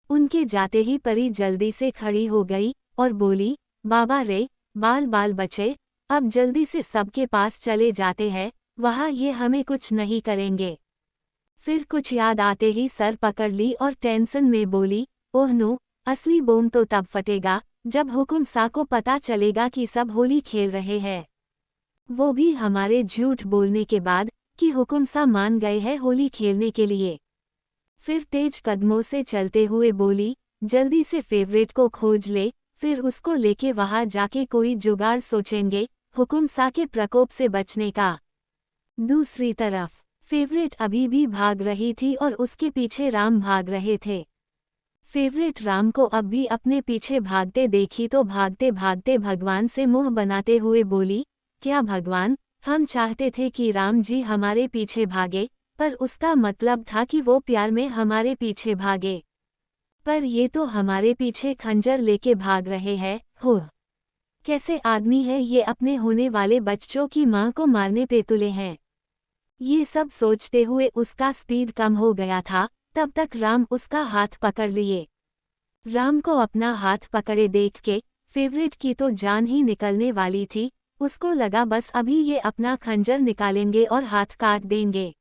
उनके जाते ही परी जल्दी से खड़ी हो गई और बोली, बाबा रे, बाल बचे, अब जल्दी से सबके पास चले जाते हैं, वहाँ ये हमें कुछ नहीं करेंगे। फिर कुछ याद आते ही सर पकड़ ली और टेंशन में बोली, ओह नो, असली बम तो तब फटेगा जब हुकुमसा को पता चलेगा कि सब होली खेल रहे हैं। वो भी हमारे झूठ बोलने के बाद कि हुकुमसा मान गए हैं होली खेलने के लिए। फिर तेज कदमों से चलते हुए बोली, जल्दी से फेवरेट को खोज ले, फिर उसको लेके वहां जाके कोई जुगाड़ सोचेंगे हुकुमसा के प्रकोप से बचने का। दूसरी तरफ फेवरेट अभी भी भाग रही थी और उसके पीछे राम भाग रहे थे। फेवरेट राम को अब भी अपने पीछे भागते देखी तो भागते भागते भगवान से मुंह बनाते हुए बोली, क्या भगवान, हम चाहते थे कि राम जी हमारे पीछे भागे, पर उसका मतलब था कि वो प्यार में हमारे पीछे भागे। पर ये तो हमारे पीछे खंजर लेके भाग रहे हैं। हो, कैसे आदमी है ये, अपने होने वाले बच्चों की मां को मारने पे तुले हैं। ये सब सोचते हुए उसका स्पीड कम हो गया था। तब तक राम उसका हाथ पकड़ लिए। राम को अपना हाथ पकड़े देख के फेवरेट की तो जान ही निकलने वाली थी। उसको लगा बस अभी ये अपना खंजर निकालेंगे और हाथ काट देंगे।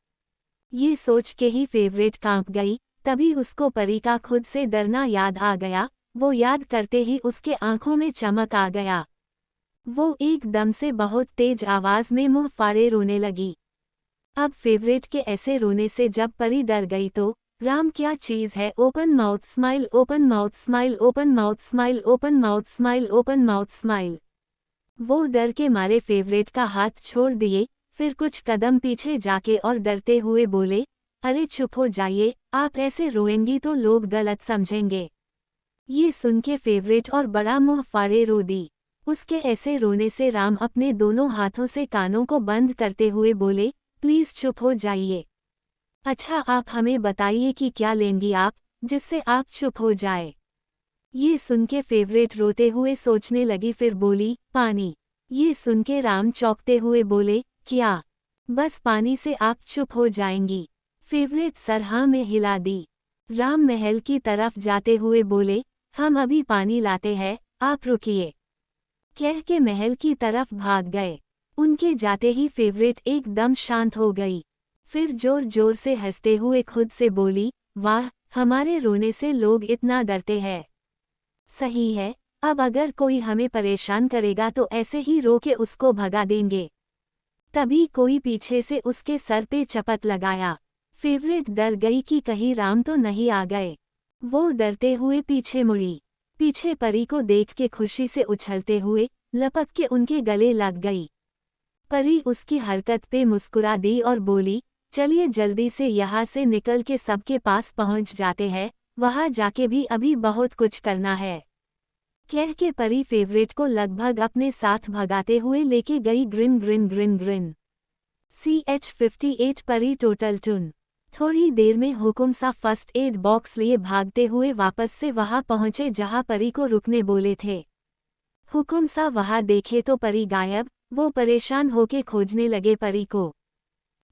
ये सोच के ही फेवरेट कांप गई। तभी उसको परी का खुद से डरना याद आ गया। वो याद करते ही उसके आंखों में चमक आ गया। वो एकदम से बहुत तेज आवाज में मुंह फाड़े रोने लगी। अब फेवरेट के ऐसे रोने से जब परी डर गई तो राम क्या चीज है, open mouth smile, open mouth smile, open mouth smile, open mouth smile, open mouth smile. वो डर के मारे फेवरेट का हाथ छोड़ दिए। फिर कुछ कदम पीछे जाके और डरते हुए बोले, अरे चुप हो जाइए, आप ऐसे रोएंगी तो लोग गलत समझेंगे। ये सुन के फेवरेट और बड़ा मुंह फाड़े रो दी। उसके ऐसे रोने से राम अपने दोनों हाथों से कानों को बंद करते हुए बोले, प्लीज चुप हो जाइए। अच्छा आप हमें बताइए कि क्या लेंगी आप, जिससे आप चुप हो जाए। ये सुन के फेवरेट रोते हुए सोचने लगी, फिर बोली, पानी। ये सुन के राम चौंकते हुए बोले, क्या बस पानी से आप चुप हो जाएंगी? फेवरेट सर हाँ में हिला दी। राम महल की तरफ जाते हुए बोले, हम अभी पानी लाते हैं, आप रुकिए। कह के महल की तरफ भाग गए। उनके जाते ही फेवरेट एकदम शांत हो गई। फिर जोर जोर से हंसते हुए खुद से बोली, वाह, हमारे रोने से लोग इतना डरते हैं। सही है, अब अगर कोई हमें परेशान करेगा तो ऐसे ही रो के उसको भगा देंगे। तभी कोई पीछे से उसके सर पे चपत लगाया। फेवरेट डर गई कि कहीं राम तो नहीं आ गए। वो डरते हुए पीछे मुड़ी। पीछे परी को देख के खुशी से उछलते हुए लपक के उनके गले लग गई। परी उसकी हरकत पे मुस्कुरा दी और बोली, चलिए जल्दी से यहाँ से निकल के सबके पास पहुँच जाते हैं, वहाँ जाके भी अभी बहुत कुछ करना है। कह के परी फेवरेट को लगभग अपने साथ भगाते हुए लेके गई। Green grin grin green. CH-58 परी टोटल टून। थोड़ी देर में हुकुम सा फर्स्ट एड बॉक्स लिए भागते हुए वापस से वहां पहुंचे जहां परी को रुकने बोले थे। हुकुम सा वहां देखे तो परी गायब। वो परेशान होके खोजने लगे परी को।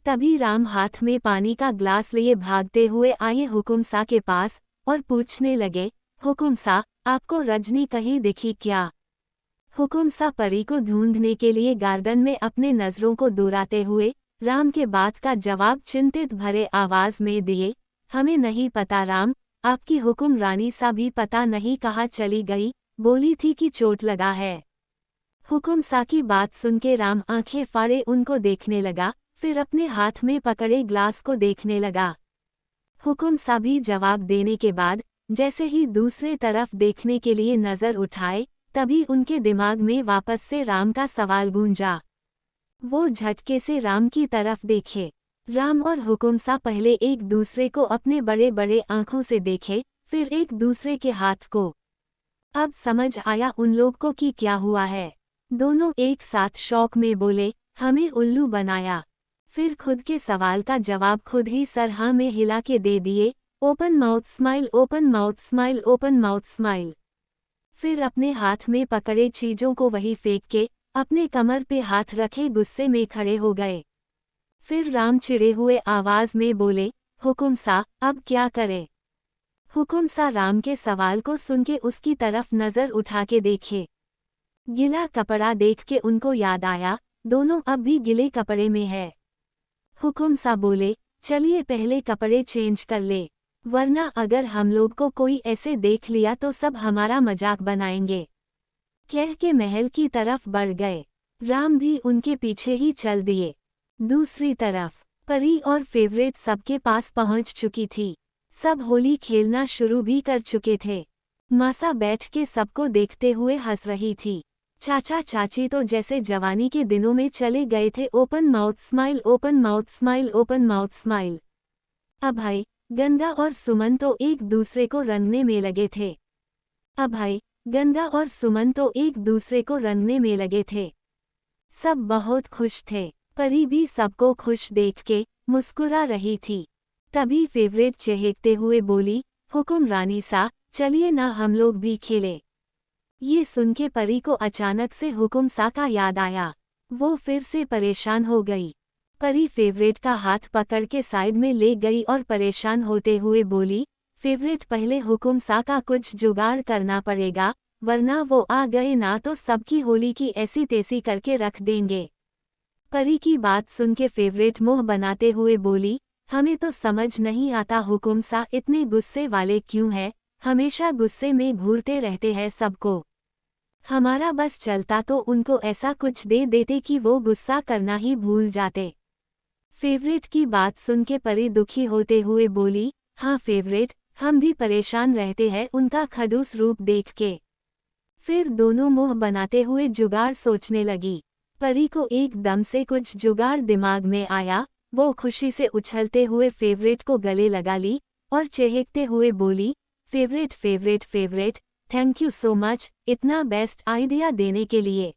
तभी राम हाथ में पानी का ग्लास लिए भागते हुए आए हुकुम सा के पास और पूछने लगे, हुकुम सा, आपको रजनी कहीं दिखी क्या? हुकुम सा परी को ढूंढने के लिए गार्डन में अपने नजरों को दोहराते हुए राम के बात का जवाब चिंतित भरे आवाज में दिए, हमें नहीं पता राम, आपकी हुकुम रानी सा भी पता नहीं कहाँ चली गई, बोली थी कि चोट लगा है। हुकुम सा की बात सुन के राम आंखें फाड़े उनको देखने लगा, फिर अपने हाथ में पकड़े ग्लास को देखने लगा। हुकुम सा भी जवाब देने के बाद जैसे ही दूसरे तरफ देखने के लिए नजर उठाए, तभी उनके दिमाग में वापस से राम का सवाल गूंजा। वो झटके से राम की तरफ देखे। राम और हुकुम सा पहले एक दूसरे को अपने बड़े बड़े आंखों से देखे, फिर एक दूसरे के हाथ को। अब समझ आया उन लोग को कि क्या हुआ है। दोनों एक साथ शौक में बोले, हमें उल्लू बनाया। फिर खुद के सवाल का जवाब खुद ही सर हाँ में हिला के दे दिए, open mouth smile, open mouth smile, open mouth smile. फिर अपने हाथ में पकड़े चीजों को वही फेंक के अपने कमर पे हाथ रखे गुस्से में खड़े हो गए। फिर राम चिढ़े हुए आवाज में बोले, हुकुम सा, अब क्या करे? हुकुम सा राम के सवाल को सुन के उसकी तरफ नजर उठा के देखे। गिला कपड़ा देख के उनको याद आया, दोनों अब भी गिले कपड़े में है। हुकुम सा बोले, चलिए पहले कपड़े चेंज कर ले, वरना अगर हम लोग को कोई ऐसे देख लिया तो सब हमारा मजाक बनाएंगे। कह के महल की तरफ बढ़ गए। राम भी उनके पीछे ही चल दिए। दूसरी तरफ परी और फेवरेट सबके पास पहुंच चुकी थी। सब होली खेलना शुरू भी कर चुके थे। मासा बैठ के सबको देखते हुए हंस रही थी। चाचा चाची तो जैसे जवानी के दिनों में चले गए थे। Open mouth smile, open mouth smile, open mouth smile. Abhay, Ganga और सुमन तो एक दूसरे को रंगने में लगे थे। अभय, गंगा और सुमन तो एक दूसरे को रंगने में लगे थे। सब बहुत खुश थे। परी भी सबको खुश देख के मुस्कुरा रही थी। तभी फेवरेट चहकते हुए बोली, हुकुम रानी सा, चलिए ना हम लोग भी खेले। ये सुन के परी को अचानक से हुकुम सा का याद आया। वो फिर से परेशान हो गई। परी फेवरेट का हाथ पकड़ के साइड में ले गई और परेशान होते हुए बोली, फेवरेट पहले हुकुम सा का कुछ जुगाड़ करना पड़ेगा, वरना वो आ गए ना तो सबकी होली की ऐसी तैसी करके रख देंगे। परी की बात सुन के फेवरेट मुंह बनाते हुए बोली, हमें तो समझ नहीं आता हुकुम सा इतने गुस्से वाले क्यों हैं, हमेशा गुस्से में घूरते रहते हैं सबको। हमारा बस चलता तो उनको ऐसा कुछ दे देते कि वो गुस्सा करना ही भूल जाते। फेवरेट की बात सुन के परी दुखी होते हुए बोली, हाँ फेवरेट, हम भी परेशान रहते हैं उनका खड़ूस रूप देख के। फिर दोनों मुंह बनाते हुए जुगाड़ सोचने लगी। परी को एकदम से कुछ जुगाड़ दिमाग में आया। वो खुशी से उछलते हुए फेवरेट को गले लगा ली और चहकते हुए बोली, favourite favourite favourite, thank you so much इतना बेस्ट आइडिया देने के लिए।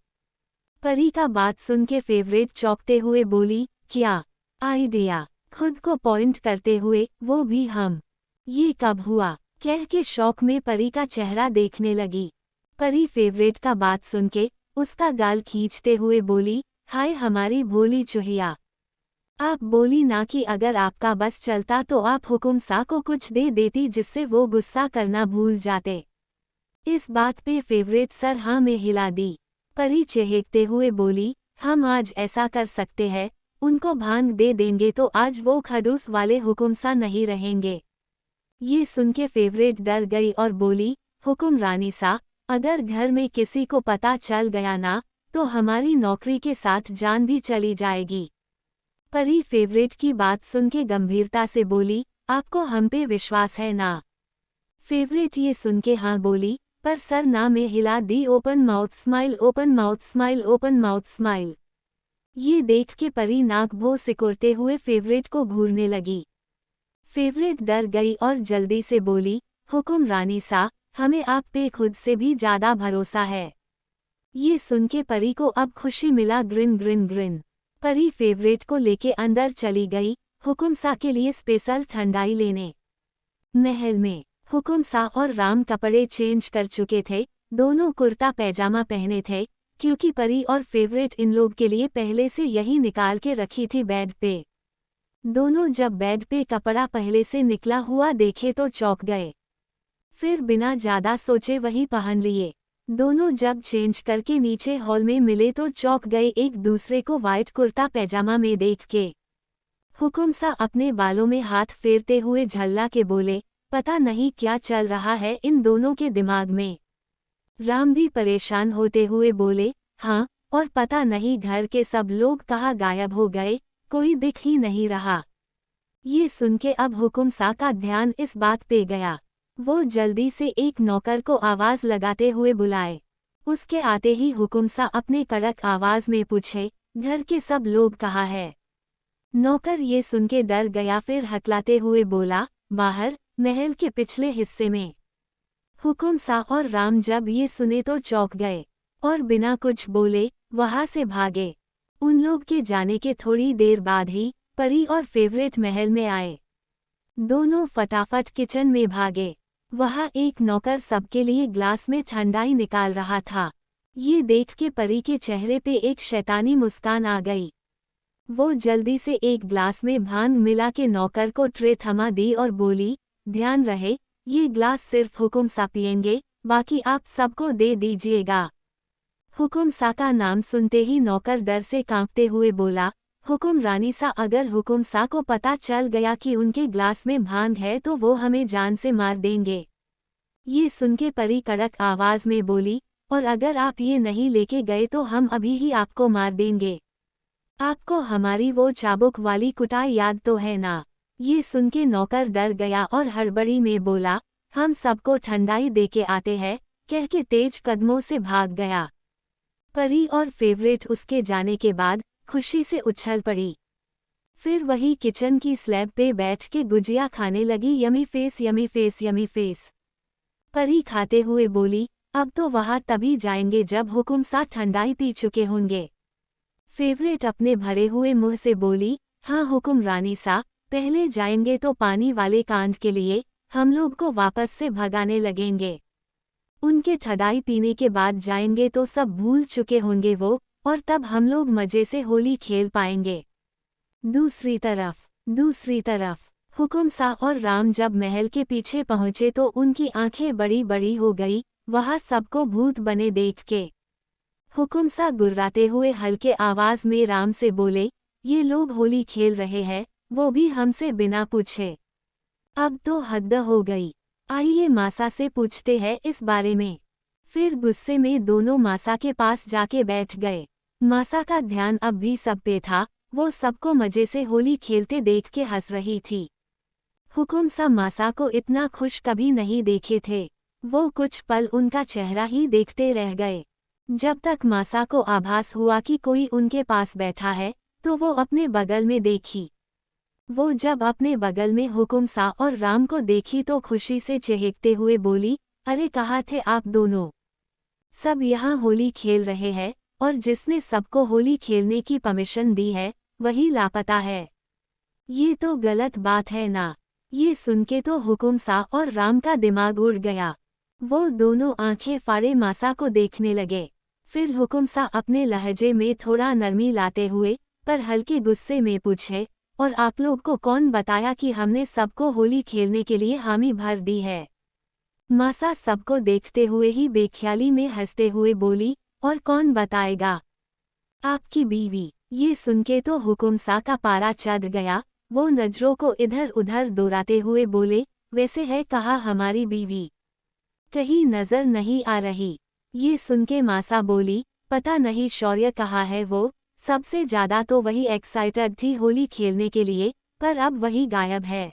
परी का बात सुन के फेवरेट चौंकते हुए बोली, क्या आइडिया? खुद को पॉइंट करते हुए, वो भी हम। ये कब हुआ? कह के शौक में परी का चेहरा देखने लगी। परी फेवरेट का बात सुन के उसका गाल खींचते हुए बोली, हाय हमारी भोली चुहिया। आप बोली ना कि अगर आपका बस चलता तो आप हुकुम सा को कुछ दे देती जिससे वो गुस्सा करना भूल जाते। इस बात पे फेवरेट सर हाँ में हिला दी। परी चहकते हुए बोली, हम आज ऐसा कर सकते हैं, उनको भांग दे देंगे तो आज वो खड़ूस वाले हुकुम सा नहीं रहेंगे। ये सुन के फेवरेट डर गई और बोली, हुकुम रानी सा, अगर घर में किसी को पता चल गया ना तो हमारी नौकरी के साथ जान भी चली जाएगी। परी फेवरेट की बात सुन के गंभीरता से बोली, आपको हम पे विश्वास है ना? फेवरेट ये सुन के हाँ बोली, पर सर ना में हिला दी। Open mouth smile, open mouth smile, open mouth smile. ये देख के परी नाक भौं सिकुड़ते हुए फेवरेट को घूरने लगी। फेवरेट डर गई और जल्दी से बोली, हुकुम रानी सा, हमें आप पे खुद से भी ज्यादा भरोसा है। ये सुन के परी को अब खुशी मिला। Green grin green. परी फेवरेट को लेके अंदर चली गई, हुकुम सा के लिए स्पेशल ठंडाई लेने। महल में हुकुम सा और राम कपड़े चेंज कर चुके थे, दोनों कुर्ता पैजामा पहने थे, क्योंकि परी और फेवरेट इन लोग के लिए पहले से यही निकाल के रखी थी बेड पे। दोनों जब बेड पे कपड़ा पहले से निकला हुआ देखे तो चौंक गए, फिर बिना ज्यादा सोचे वही पहन लिए। दोनों जब चेंज करके नीचे हॉल में मिले तो चौंक गए एक दूसरे को वाइट कुर्ता पैजामा में देख के। हुकुम सा अपने बालों में हाथ फेरते हुए झल्ला के बोले, पता नहीं क्या चल रहा है इन दोनों के दिमाग में। राम भी परेशान होते हुए बोले, हाँ, और पता नहीं घर के सब लोग कहाँ गायब हो गए, कोई दिख ही नहीं रहा। ये सुन के अब हुकुम सा का ध्यान इस बात पे गया। वो जल्दी से एक नौकर को आवाज लगाते हुए बुलाए। उसके आते ही हुकुम सा अपने कड़क आवाज में पूछे, घर के सब लोग कहाँ है? नौकर ये सुन के डर गया, फिर हकलाते हुए बोला, बाहर, महल के पिछले हिस्से में। हुकुम सा और राम जब ये सुने तो चौंक गए और बिना कुछ बोले वहां से भागे। उन लोग के जाने के थोड़ी देर बाद ही परी और फेवरेट महल में आए। दोनों फटाफट किचन में भागे। वहां एक नौकर सबके लिए ग्लास में ठंडाई निकाल रहा था। ये देख के परी के चेहरे पे एक शैतानी मुस्कान आ गई। वो जल्दी से एक ग्लास में भांग मिला के नौकर को ट्रे थमा दी और बोली, ध्यान रहे, ये ग्लास सिर्फ हुकुम सा पिएंगे, बाकी आप सबको दे दीजिएगा। हुकुम सा का नाम सुनते ही नौकर डर से कांपते हुए बोला, हुकुम रानी सा, अगर हुकुम सा को पता चल गया कि उनके ग्लास में भांग है तो वो हमें जान से मार देंगे। ये सुन के परी कड़क आवाज में बोली, और अगर आप ये नहीं लेके गए तो हम अभी ही आपको मार देंगे। आपको हमारी वो चाबुक वाली कुटाई याद तो है ना? ये सुन के नौकर डर गया और हड़बड़ी में बोला, हम सबको ठंडाई देके आते हैं, कह के तेज कदमों से भाग गया। परी और फेवरेट उसके जाने के बाद खुशी से उछल पड़ी। फिर वही किचन की स्लैब पे बैठ के गुजिया खाने लगी। Yummy face, yummy face, yummy face. परी खाते हुए बोली, अब तो वहां तभी जाएंगे जब हुकुम सा ठंडाई पी चुके होंगे। फेवरेट अपने भरे हुए मुंह से बोली, हाँ हुकुम रानी सा, पहले जाएंगे तो पानी वाले कांड के लिए, हम लोग को वापस से भगाने लगेंगे। उनके ठंडाई पीने के बाद जाएंगे तो सब भूल चुके होंगे वो, और तब हम लोग मजे से होली खेल पाएंगे। दूसरी तरफ हुकुम सा और राम जब महल के पीछे पहुंचे तो उनकी आंखें बड़ी बड़ी हो गई वहां सबको भूत बने देख के। हुकुम सा गुर्राते हुए हल्के आवाज में राम से बोले, ये लोग होली खेल रहे हैं, वो भी हमसे बिना पूछे। अब तो हद हो गई, आइए मासा से पूछते हैं इस बारे में। फिर गुस्से में दोनों मासा के पास जाके बैठ गए। मासा का ध्यान अब भी सब पे था, वो सबको मजे से होली खेलते देख के हंस रही थी। हुकुम सा मासा को इतना खुश कभी नहीं देखे थे। वो कुछ पल उनका चेहरा ही देखते रह गए। जब तक मासा को आभास हुआ कि कोई उनके पास बैठा है, तो वो अपने बगल में देखी। वो जब अपने बगल में हुकुम सा और राम को देखी तो खुशी से चहकते हुए बोली, अरे कहाँ थे आप दोनों? सब यहाँ होली खेल रहे हैं, और जिसने सबको होली खेलने की परमिशन दी है, वही लापता है। ये तो गलत बात है ना? ये सुन के तो हुकुम सा और राम का दिमाग उड़ गया। वो दोनों आंखें फाड़े मासा को देखने लगे। फिर हुकुम सा अपने लहजे में थोड़ा नरमी लाते हुए पर हल्के गुस्से में पूछे, और आप लोग को कौन बताया कि हमने सबको होली खेलने के लिए हामी भर दी है। मासा सबको देखते हुए ही बेख्याली में हंसते हुए बोली, और कौन बताएगा? आपकी बीवी। ये सुनके तो हुकुम सा का पारा चढ़ गया। वो नजरों को इधर उधर दोहराते हुए बोले, वैसे है कहा हमारी बीवी? कहीं नजर नहीं आ रही। ये सुनके मासा बोली, पता नहीं शौर्य कहाँ है वो, सबसे ज्यादा तो वही एक्साइटेड थी होली खेलने के लिए, पर अब वही गायब है।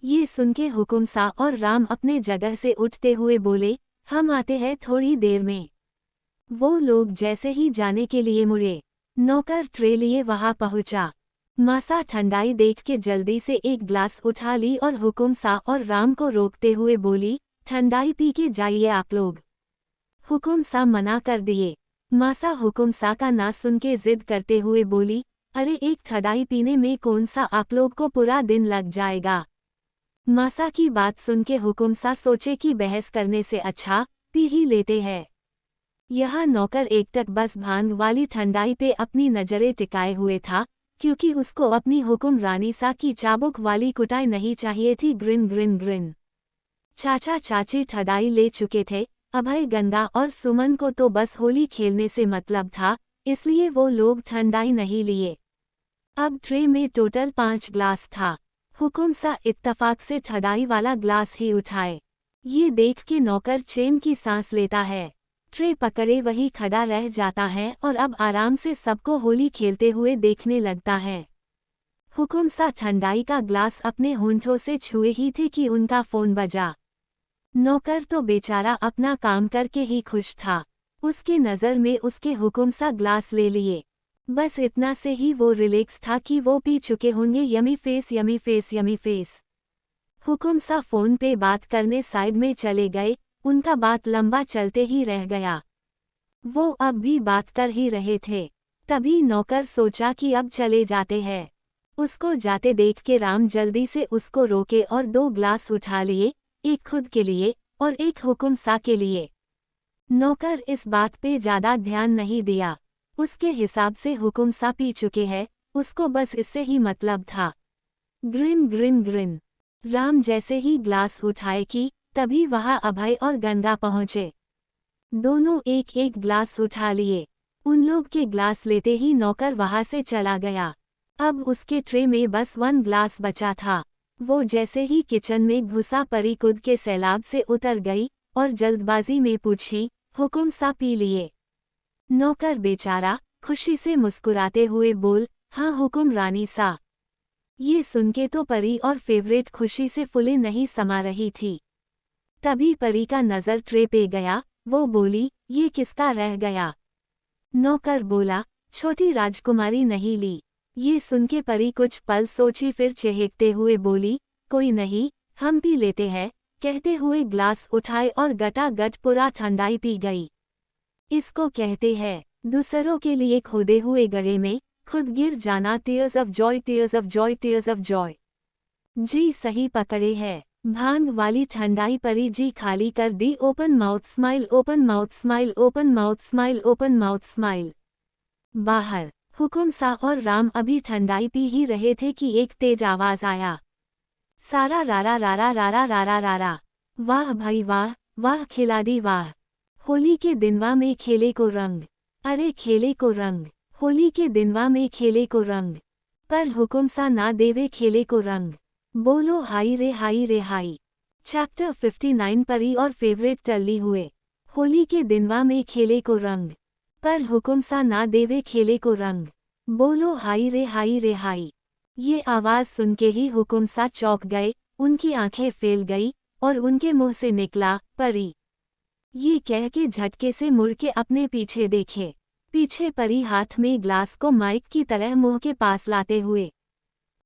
ये सुनके हुकुम सा और राम अपने जगह से उठते हुए बोले, हम आते हैं थोड़ी देर में। वो लोग जैसे ही जाने के लिए मुड़े, नौकर ट्रे लिए वहां पहुंचा। मासा ठंडाई देख के जल्दी से एक ग्लास उठा ली और हुकुम सा और राम को रोकते हुए बोली, ठंडाई पी के जाइए आप लोग। हुकुम सा मना कर दिए। मासा हुकुम सा का ना सुन के जिद करते हुए बोली, अरे एक ठंडाई पीने में कौन सा आप लोग को पूरा दिन लग जाएगा। मासा की बात सुन के हुकुम सा सोचे कि बहस करने से अच्छा पी ही लेते हैं। यहाँ नौकर एकटक बस भांग वाली ठंडाई पे अपनी नजरें टिकाए हुए था, क्योंकि उसको अपनी हुकुम रानी सा की चाबुक वाली कुटाई नहीं चाहिए थी। Green grin green. चाचा चाची ठंडाई ले चुके थे। अभय गंगा और सुमन को तो बस होली खेलने से मतलब था, इसलिए वो लोग ठंडाई नहीं लिए। अब ट्रे में टोटल 5 ग्लास था। हुकुम सा इत्तफाक से ठंडाई वाला ग्लास ही उठाए। ये देख के नौकर चैन की सांस लेता है। ट्रे पकड़े वही खड़ा रह जाता है और अब आराम से सबको होली खेलते हुए देखने लगता है। हुकुम सा ठंडाई का ग्लास अपने होंठों से छुए ही थे कि उनका फोन बजा। नौकर तो बेचारा अपना काम करके ही खुश था। उसके नज़र में उसके हुकुम सा ग्लास ले लिए। बस इतना से ही वो रिलैक्स था कि वो पी चुके होंगे। Yummy face yummy face yummy face. हुकुम सा फोन पे बात करने साइड में चले गए। उनका बात लंबा चलते ही रह गया। वो अब भी बात कर ही रहे थे। तभी नौकर सोचा कि अब चले जाते हैं। उसको जाते देख के राम जल्दी से उसको रोके और 2 ग्लास उठा लिए, एक खुद के लिए और एक हुकुम सा के लिए। नौकर इस बात पे ज्यादा ध्यान नहीं दिया। उसके हिसाब से हुकुम सा पी चुके हैं, उसको बस इससे ही मतलब था। Green grin green. राम जैसे ही ग्लास उठाए कि तभी वहां अभय और गंगा पहुंचे। दोनों एक एक ग्लास उठा लिए। उन लोग के ग्लास लेते ही नौकर वहां से चला गया। अब उसके ट्रे में बस 1 ग्लास बचा था। वो जैसे ही किचन में घुसा परी खुद के सैलाब से उतर गई और जल्दबाजी में पूछी, हुकुम सा पी लिए? नौकर बेचारा खुशी से मुस्कुराते हुए बोल, हाँ हुकुम रानी सा। ये सुनके तो परी और फेवरेट खुशी से फुले नहीं समा रही थी। तभी परी का नजर ट्रे पे गया। वो बोली, ये किसका रह गया? नौकर बोला, छोटी राजकुमारी नहीं ली। ये सुनके परी कुछ पल सोची फिर चहकते हुए बोली, कोई नहीं, हम पी लेते हैं, कहते हुए ग्लास उठाए और गटागट पूरा ठंडाई पी गई। इसको कहते हैं दूसरों के लिए खोदे हुए गड्ढे में खुद गिर जाना। Tears of joy tears of joy tears of joy. जी सही पकड़े है। भांग वाली ठंडाई परी जी खाली कर दी। Open mouth smile open mouth smile open mouth smile open mouth smile. बाहर हुकुम सा और राम अभी ठंडाई पी ही रहे थे कि एक तेज आवाज आया, सारा रारा रारा रारा रारा रारा। वाह भाई वाह, वाह खिलाड़ी वाह। होली के दिनवा में खेले को रंग, अरे खेले को रंग। होली के दिनवा में खेले को रंग, पर हुकुम सा ना देवे खेले को रंग। बोलो हाई रे हाई रे हाई। चैप्टर 59 परी और फेवरेट टल्ली हुए। होली के दिनवा में खेले को रंग, पर हुकुम सा ना देवे खेले को रंग। बोलो हाई रे हाई रे हाई। ये आवाज सुन के ही हुकुम सा चौंक गए। उनकी आंखें फैल गई और उनके मुंह से निकला, परी। ये कह के झटके से मुड़ के अपने पीछे देखे। पीछे परी हाथ में ग्लास को माइक की तरह मुंह के पास लाते हुए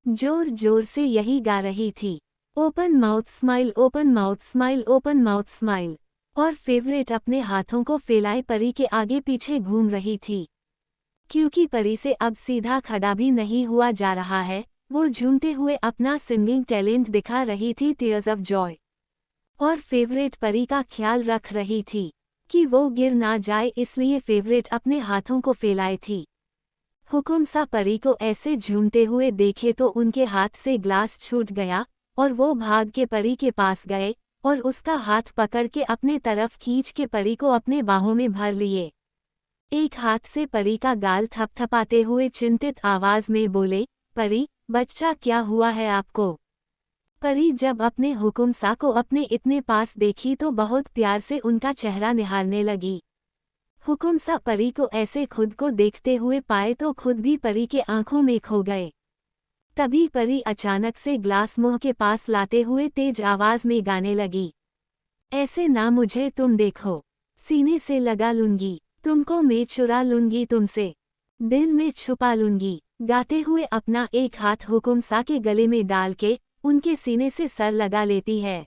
जोर जोर से यही गा रही थी, open mouth smile open mouth smile open mouth smile. और फेवरेट अपने हाथों को फैलाए परी के आगे पीछे घूम रही थी। क्योंकि परी से अब सीधा खड़ा भी नहीं हुआ जा रहा है, वो झूमते हुए अपना सिंगिंग टैलेंट दिखा रही थी टीयर्स ऑफ जॉय। और फेवरेट परी का ख्याल रख रही थी, कि वो गिर ना जाए, इसलिए फेवरेट अपने हाथों को फैलाए थी। हुकुम सा परी को ऐसे झूमते हुए देखे तो उनके हाथ से ग्लास छूट गया और वो भाग के परी के पास गए और उसका हाथ पकड़ के अपने तरफ खींच के परी को अपने बाहों में भर लिए। एक हाथ से परी का गाल थपथपाते हुए चिंतित आवाज में बोले, परी बच्चा, क्या हुआ है आपको? परी जब अपने हुकुम सा को अपने इतने पास देखी तो बहुत प्यार से उनका चेहरा निहारने लगी। हुकुम सा परी को ऐसे खुद को देखते हुए पाए तो खुद भी परी के आंखों में खो गए। तभी परी अचानक से ग्लास मुंह के पास लाते हुए तेज आवाज में गाने लगी, ऐसे ना मुझे तुम देखो, सीने से लगा लूंगी, तुमको मैं चुरा लूंगी तुमसे, दिल में छुपा लूंगी। गाते हुए अपना एक हाथ हुकुम सा के गले में डाल के उनके सीने से सर लगा लेती है।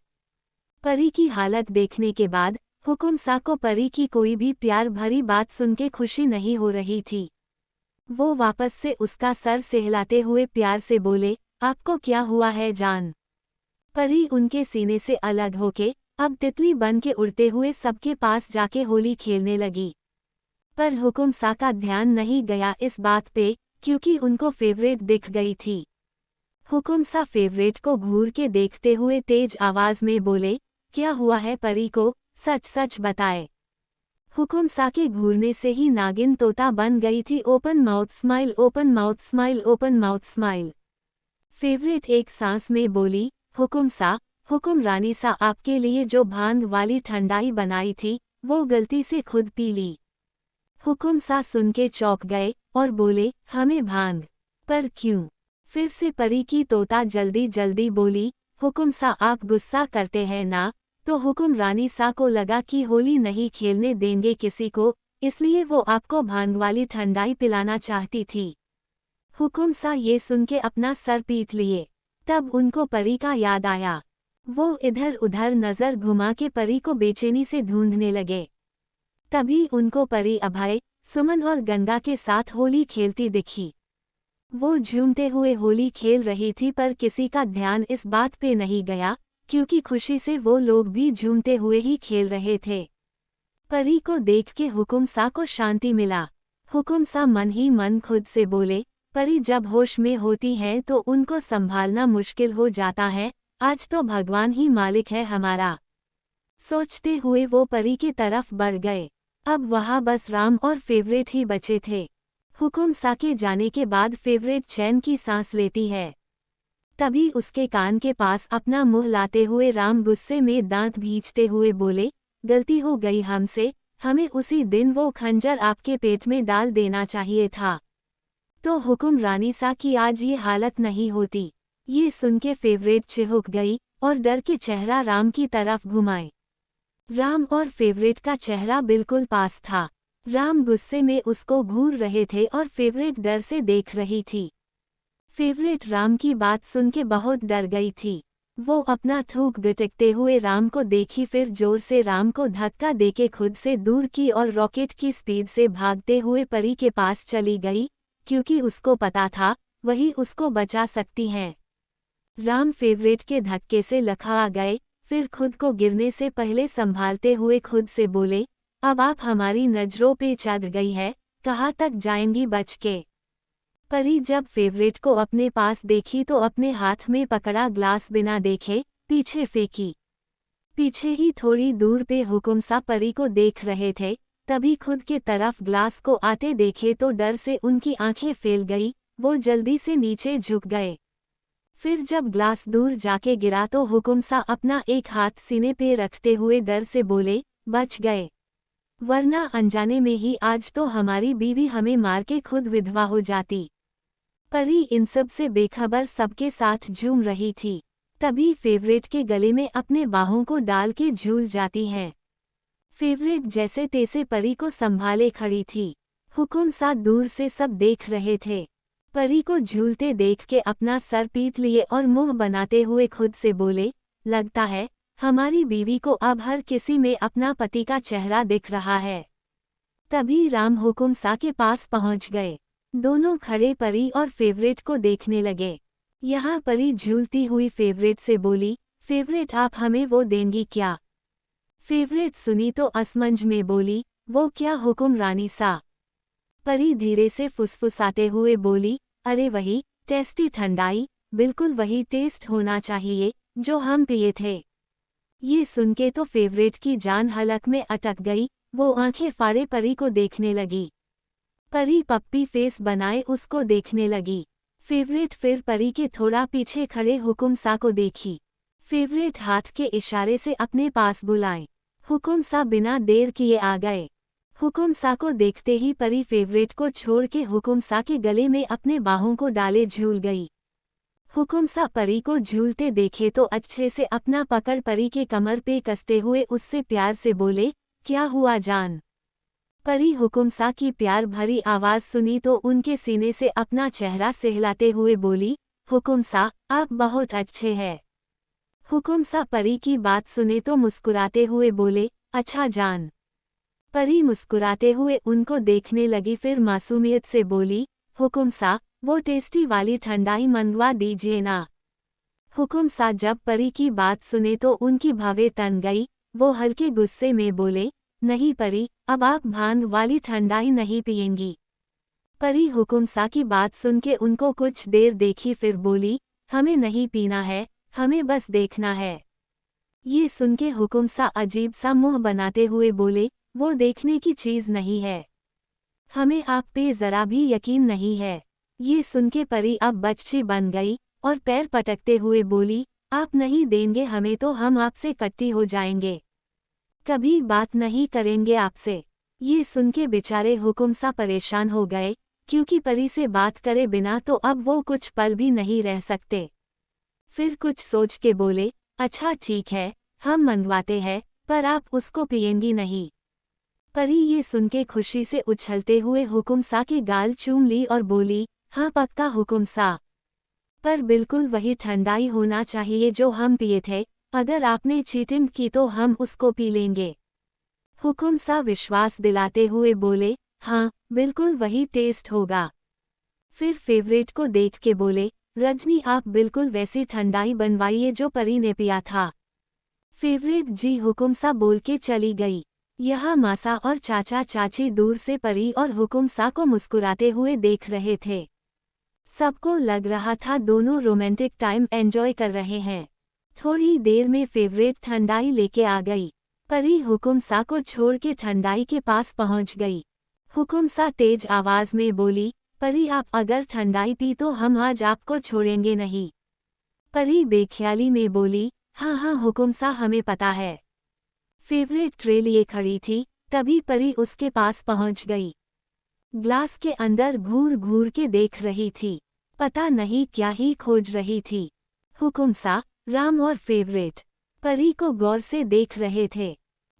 परी की हालत देखने के बाद हुकुम सा को परी की कोई भी प्यार भरी बात सुन के खुशी नहीं हो रही थी। वो वापस से उसका सर सहलाते हुए प्यार से बोले, आपको क्या हुआ है जान? परी उनके सीने से अलग होके अब तितली बन के उड़ते हुए सबके पास जाके होली खेलने लगी। पर हुकुम सा का ध्यान नहीं गया इस बात पे, क्योंकि उनको फेवरेट दिख गई थी। हुकुम सा फेवरेट को घूर के देखते हुए तेज आवाज में बोले, क्या हुआ है परी को, सच सच बताए। हुकुम सा के घूरने से ही नागिन तोता बन गई थी। Open mouth smile, open mouth smile, open mouth smile. Favourite एक सांस में बोली, हुकुम सा, हुकुम रानी सा, आपके लिए जो भांग वाली ठंडाई बनाई थी वो गलती से खुद पी ली। हुकुम सा सुन के चौंक गए और बोले, हमें भांग? पर क्यों? फिर से परी की तोता जल्दी जल्दी बोली, हुकुम सा आप गुस्सा करते हैं ना? तो हुकुम रानी सा को लगा कि होली नहीं खेलने देंगे किसी को, इसलिए वो आपको भांग वाली ठंडाई पिलाना चाहती थी। हुकुम सा ये सुन के अपना सर पीट लिए। तब उनको परी का याद आया। वो इधर उधर नजर घुमा के परी को बेचैनी से ढूंढने लगे। तभी उनको परी अभय, सुमन और गंगा के साथ होली खेलती दिखी। वो झूमते हुए होली खेल रही थी पर किसी का ध्यान इस बात पे नहीं गया, क्योंकि खुशी से वो लोग भी झूमते हुए ही खेल रहे थे। परी को देख के हुकुम सा को शांति मिला। हुकुम सा मन ही मन खुद से बोले, परी जब होश में होती हैं तो उनको संभालना मुश्किल हो जाता है, आज तो भगवान ही मालिक है हमारा। सोचते हुए वो परी की तरफ बढ़ गए। अब वहाँ बस राम और फेवरेट ही बचे थे। हुकुम सा के जाने के बाद फेवरेट चैन की सांस लेती है। तभी उसके कान के पास अपना मुंह लाते हुए राम गुस्से में दांत भींचते हुए बोले, गलती हो गई हमसे, हमें उसी दिन वो खंजर आपके पेट में डाल देना चाहिए था, तो हुकुम रानी सा की आज ये हालत नहीं होती। ये सुन के फेवरेट चिहुक गई और डर के चेहरा राम की तरफ घुमाए। राम और फेवरेट का चेहरा बिल्कुल पास था। राम गुस्से में उसको घूर रहे थे और फेवरेट डर से देख रही थी। फेवरेट राम की बात सुन के बहुत डर गई थी। वो अपना थूक गटकते हुए राम को देखी, फिर जोर से राम को धक्का देके खुद से दूर की और रॉकेट की स्पीड से भागते हुए परी के पास चली गई, क्योंकि उसको पता था वही उसको बचा सकती हैं। राम फेवरेट के धक्के से लखा गए, फिर खुद को गिरने से पहले संभालते हुए खुद से बोले, अब आप हमारी नजरों पे चढ़ गई है, कहाँ तक जाएंगी बच के। परी जब फेवरेट को अपने पास देखी तो अपने हाथ में पकड़ा ग्लास बिना देखे पीछे फेंकी। पीछे ही थोड़ी दूर पे हुकुम सा परी को देख रहे थे, तभी खुद के तरफ ग्लास को आते देखे तो डर से उनकी आंखें फैल गई। वो जल्दी से नीचे झुक गए। फिर जब ग्लास दूर जाके गिरा तो हुकुम सा अपना एक हाथ सीने पे रखते हुए डर से बोले, बच गए, वरना अनजाने में ही आज तो हमारी बीवी हमें मार के खुद विधवा हो जाती। परी इन सब से बेखबर सबके साथ झूम रही थी। तभी फेवरेट के गले में अपने बाहों को डाल के झूल जाती हैं। फेवरेट जैसे तैसे परी को संभाले खड़ी थी। हुकुम सा दूर से सब देख रहे थे। परी को झूलते देख के अपना सर पीट लिए और मुंह बनाते हुए खुद से बोले, लगता है हमारी बीवी को अब हर किसी में अपना पति का चेहरा दिख रहा है। तभी राम हुकुम सा के पास पहुंच गए। दोनों खड़े परी और फेवरेट को देखने लगे। यहाँ परी झूलती हुई फेवरेट से बोली, फेवरेट आप हमें वो देंगी क्या? फेवरेट सुनी तो असमंज में बोली, वो क्या हुक्म रानी सा। परी धीरे से फुसफुसाते हुए बोली, अरे वही टेस्टी ठंडाई, बिल्कुल वही टेस्ट होना चाहिए जो हम पिए थे। ये सुन के तो फेवरेट की जान हलक में अटक गई, वो आंखें फाड़े परी को देखने लगी। परी पप्पी फेस बनाए उसको देखने लगी। फेवरेट फिर परी के थोड़ा पीछे खड़े हुकुम सा को देखी। फेवरेट हाथ के इशारे से अपने पास बुलाए। हुकुम सा बिना देर किए आ गए। हुकुम सा को देखते ही परी फेवरेट को छोड़ के हुकुम सा के गले में अपने बाहों को डाले झूल गई। हुकुम सा परी को झूलते देखे तो अच्छे से अपना पकड़ परी के कमर पे कसते हुए उससे प्यार से बोले, क्या हुआ जान। परी हुकुम सा की प्यार भरी आवाज सुनी तो उनके सीने से अपना चेहरा सहलाते हुए बोली, हुकुम सा आप बहुत अच्छे हैं। हुकुम सा परी की बात सुने तो मुस्कुराते हुए बोले, अच्छा जान। परी मुस्कुराते हुए उनको देखने लगी, फिर मासूमियत से बोली, हुकुम सा वो टेस्टी वाली ठंडाई मंगवा दीजिए ना। हुकुम सा जब परी की बात सुने तो उनकी भवें तन गई। वो हल्के गुस्से में बोले, नहीं परी, अब आप भांग वाली ठंडाई नहीं पिएंगी। परी हुकुम सा की बात सुन के उनको कुछ देर देखी, फिर बोली, हमें नहीं पीना है, हमें बस देखना है। ये सुन के हुकुम सा अजीब सा मुंह बनाते हुए बोले, वो देखने की चीज नहीं है, हमें आप पे जरा भी यकीन नहीं है। ये सुन के परी अब बच्ची बन गई और पैर पटकते हुए बोली, आप नहीं देंगे हमें तो हम आपसे कट्टी हो जाएंगे, कभी बात नहीं करेंगे आपसे। ये सुन के बेचारे हुकुम सा परेशान हो गए, क्योंकि परी से बात करे बिना तो अब वो कुछ पल भी नहीं रह सकते। फिर कुछ सोच के बोले, अच्छा ठीक है, हम मंगवाते हैं, पर आप उसको पिएंगी नहीं। परी ये सुन के खुशी से उछलते हुए हुकुम सा के गाल चूम ली और बोली, हाँ पक्का हुकुम सा, पर बिल्कुल वही ठंडाई होना चाहिए जो हम पिए थे, अगर आपने चीटिंग की तो हम उसको पी लेंगे। हुकुम सा विश्वास दिलाते हुए बोले, हाँ बिल्कुल वही टेस्ट होगा। फिर फेवरेट को देख के बोले, रजनी आप बिल्कुल वैसी ठंडाई बनवाइए जो परी ने पिया था। फेवरेट जी हुकुम सा बोल के चली गई। यहाँ मासा और चाचा चाची दूर से परी और हुकुम सा को मुस्कुराते हुए देख रहे थे। सबको लग रहा था दोनों रोमांटिक टाइम एंजॉय कर रहे हैं। थोड़ी देर में फेवरेट ठंडाई लेके आ गई। परी हुकुम सा को छोड़ के ठंडाई के पास पहुंच गई। हुकुम सा तेज आवाज में बोली, परी आप अगर ठंडाई पी तो हम आज आपको छोड़ेंगे नहीं। परी बेख्याली में बोली, हाँ हाँ हुकुम सा हमें पता है। फेवरेट ट्रे लिए खड़ी थी, तभी परी उसके पास पहुंच गई। ग्लास के अंदर घूर घूर के देख रही थी, पता नहीं क्या ही खोज रही थी। हुकुम सा, राम और फेवरेट परी को गौर से देख रहे थे।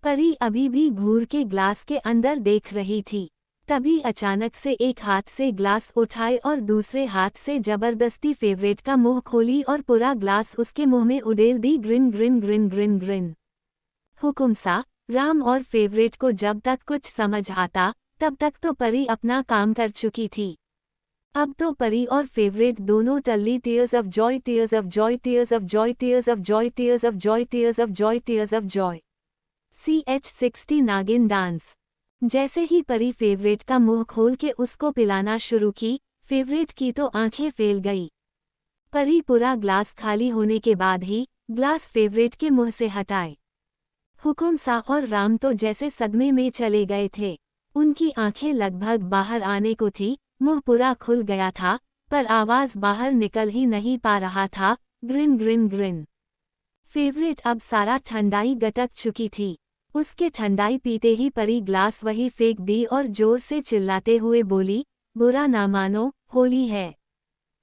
परी अभी भी घूर के ग्लास के अंदर देख रही थी। तभी अचानक से एक हाथ से ग्लास उठाए और दूसरे हाथ से जबरदस्ती फेवरेट का मुंह खोली और पूरा ग्लास उसके मुंह में उड़ेल दी। Grin grin grin grin grin. हुकुम सा, राम और फेवरेट को जब तक कुछ समझ आता तब तक तो परी अपना काम कर चुकी थी। अब तो परी और फेवरेट दोनों टल्ली tears of joy tears of joy tears of joy tears of joy tears of joy tears of joy tears of joy. CH60 नागिन डांस। जैसे ही परी फेवरेट का मुंह खोल के उसको पिलाना शुरू की, फेवरेट की तो आंखें फेल गई। परी पूरा ग्लास खाली होने के बाद ही ग्लास फेवरेट के मुंह से हटाए। हुकुम सा और राम तो जैसे सदमे में चले गए थे। उनकी आंखें लगभग बाहर आने को थी, मुंह पूरा खुल गया था, पर आवाज बाहर निकल ही नहीं पा रहा था। Green grin green. फेवरेट अब सारा ठंडाई गटक चुकी थी। उसके ठंडाई पीते ही परी ग्लास वही फेंक दी और जोर से चिल्लाते हुए बोली, बुरा ना मानो, होली है।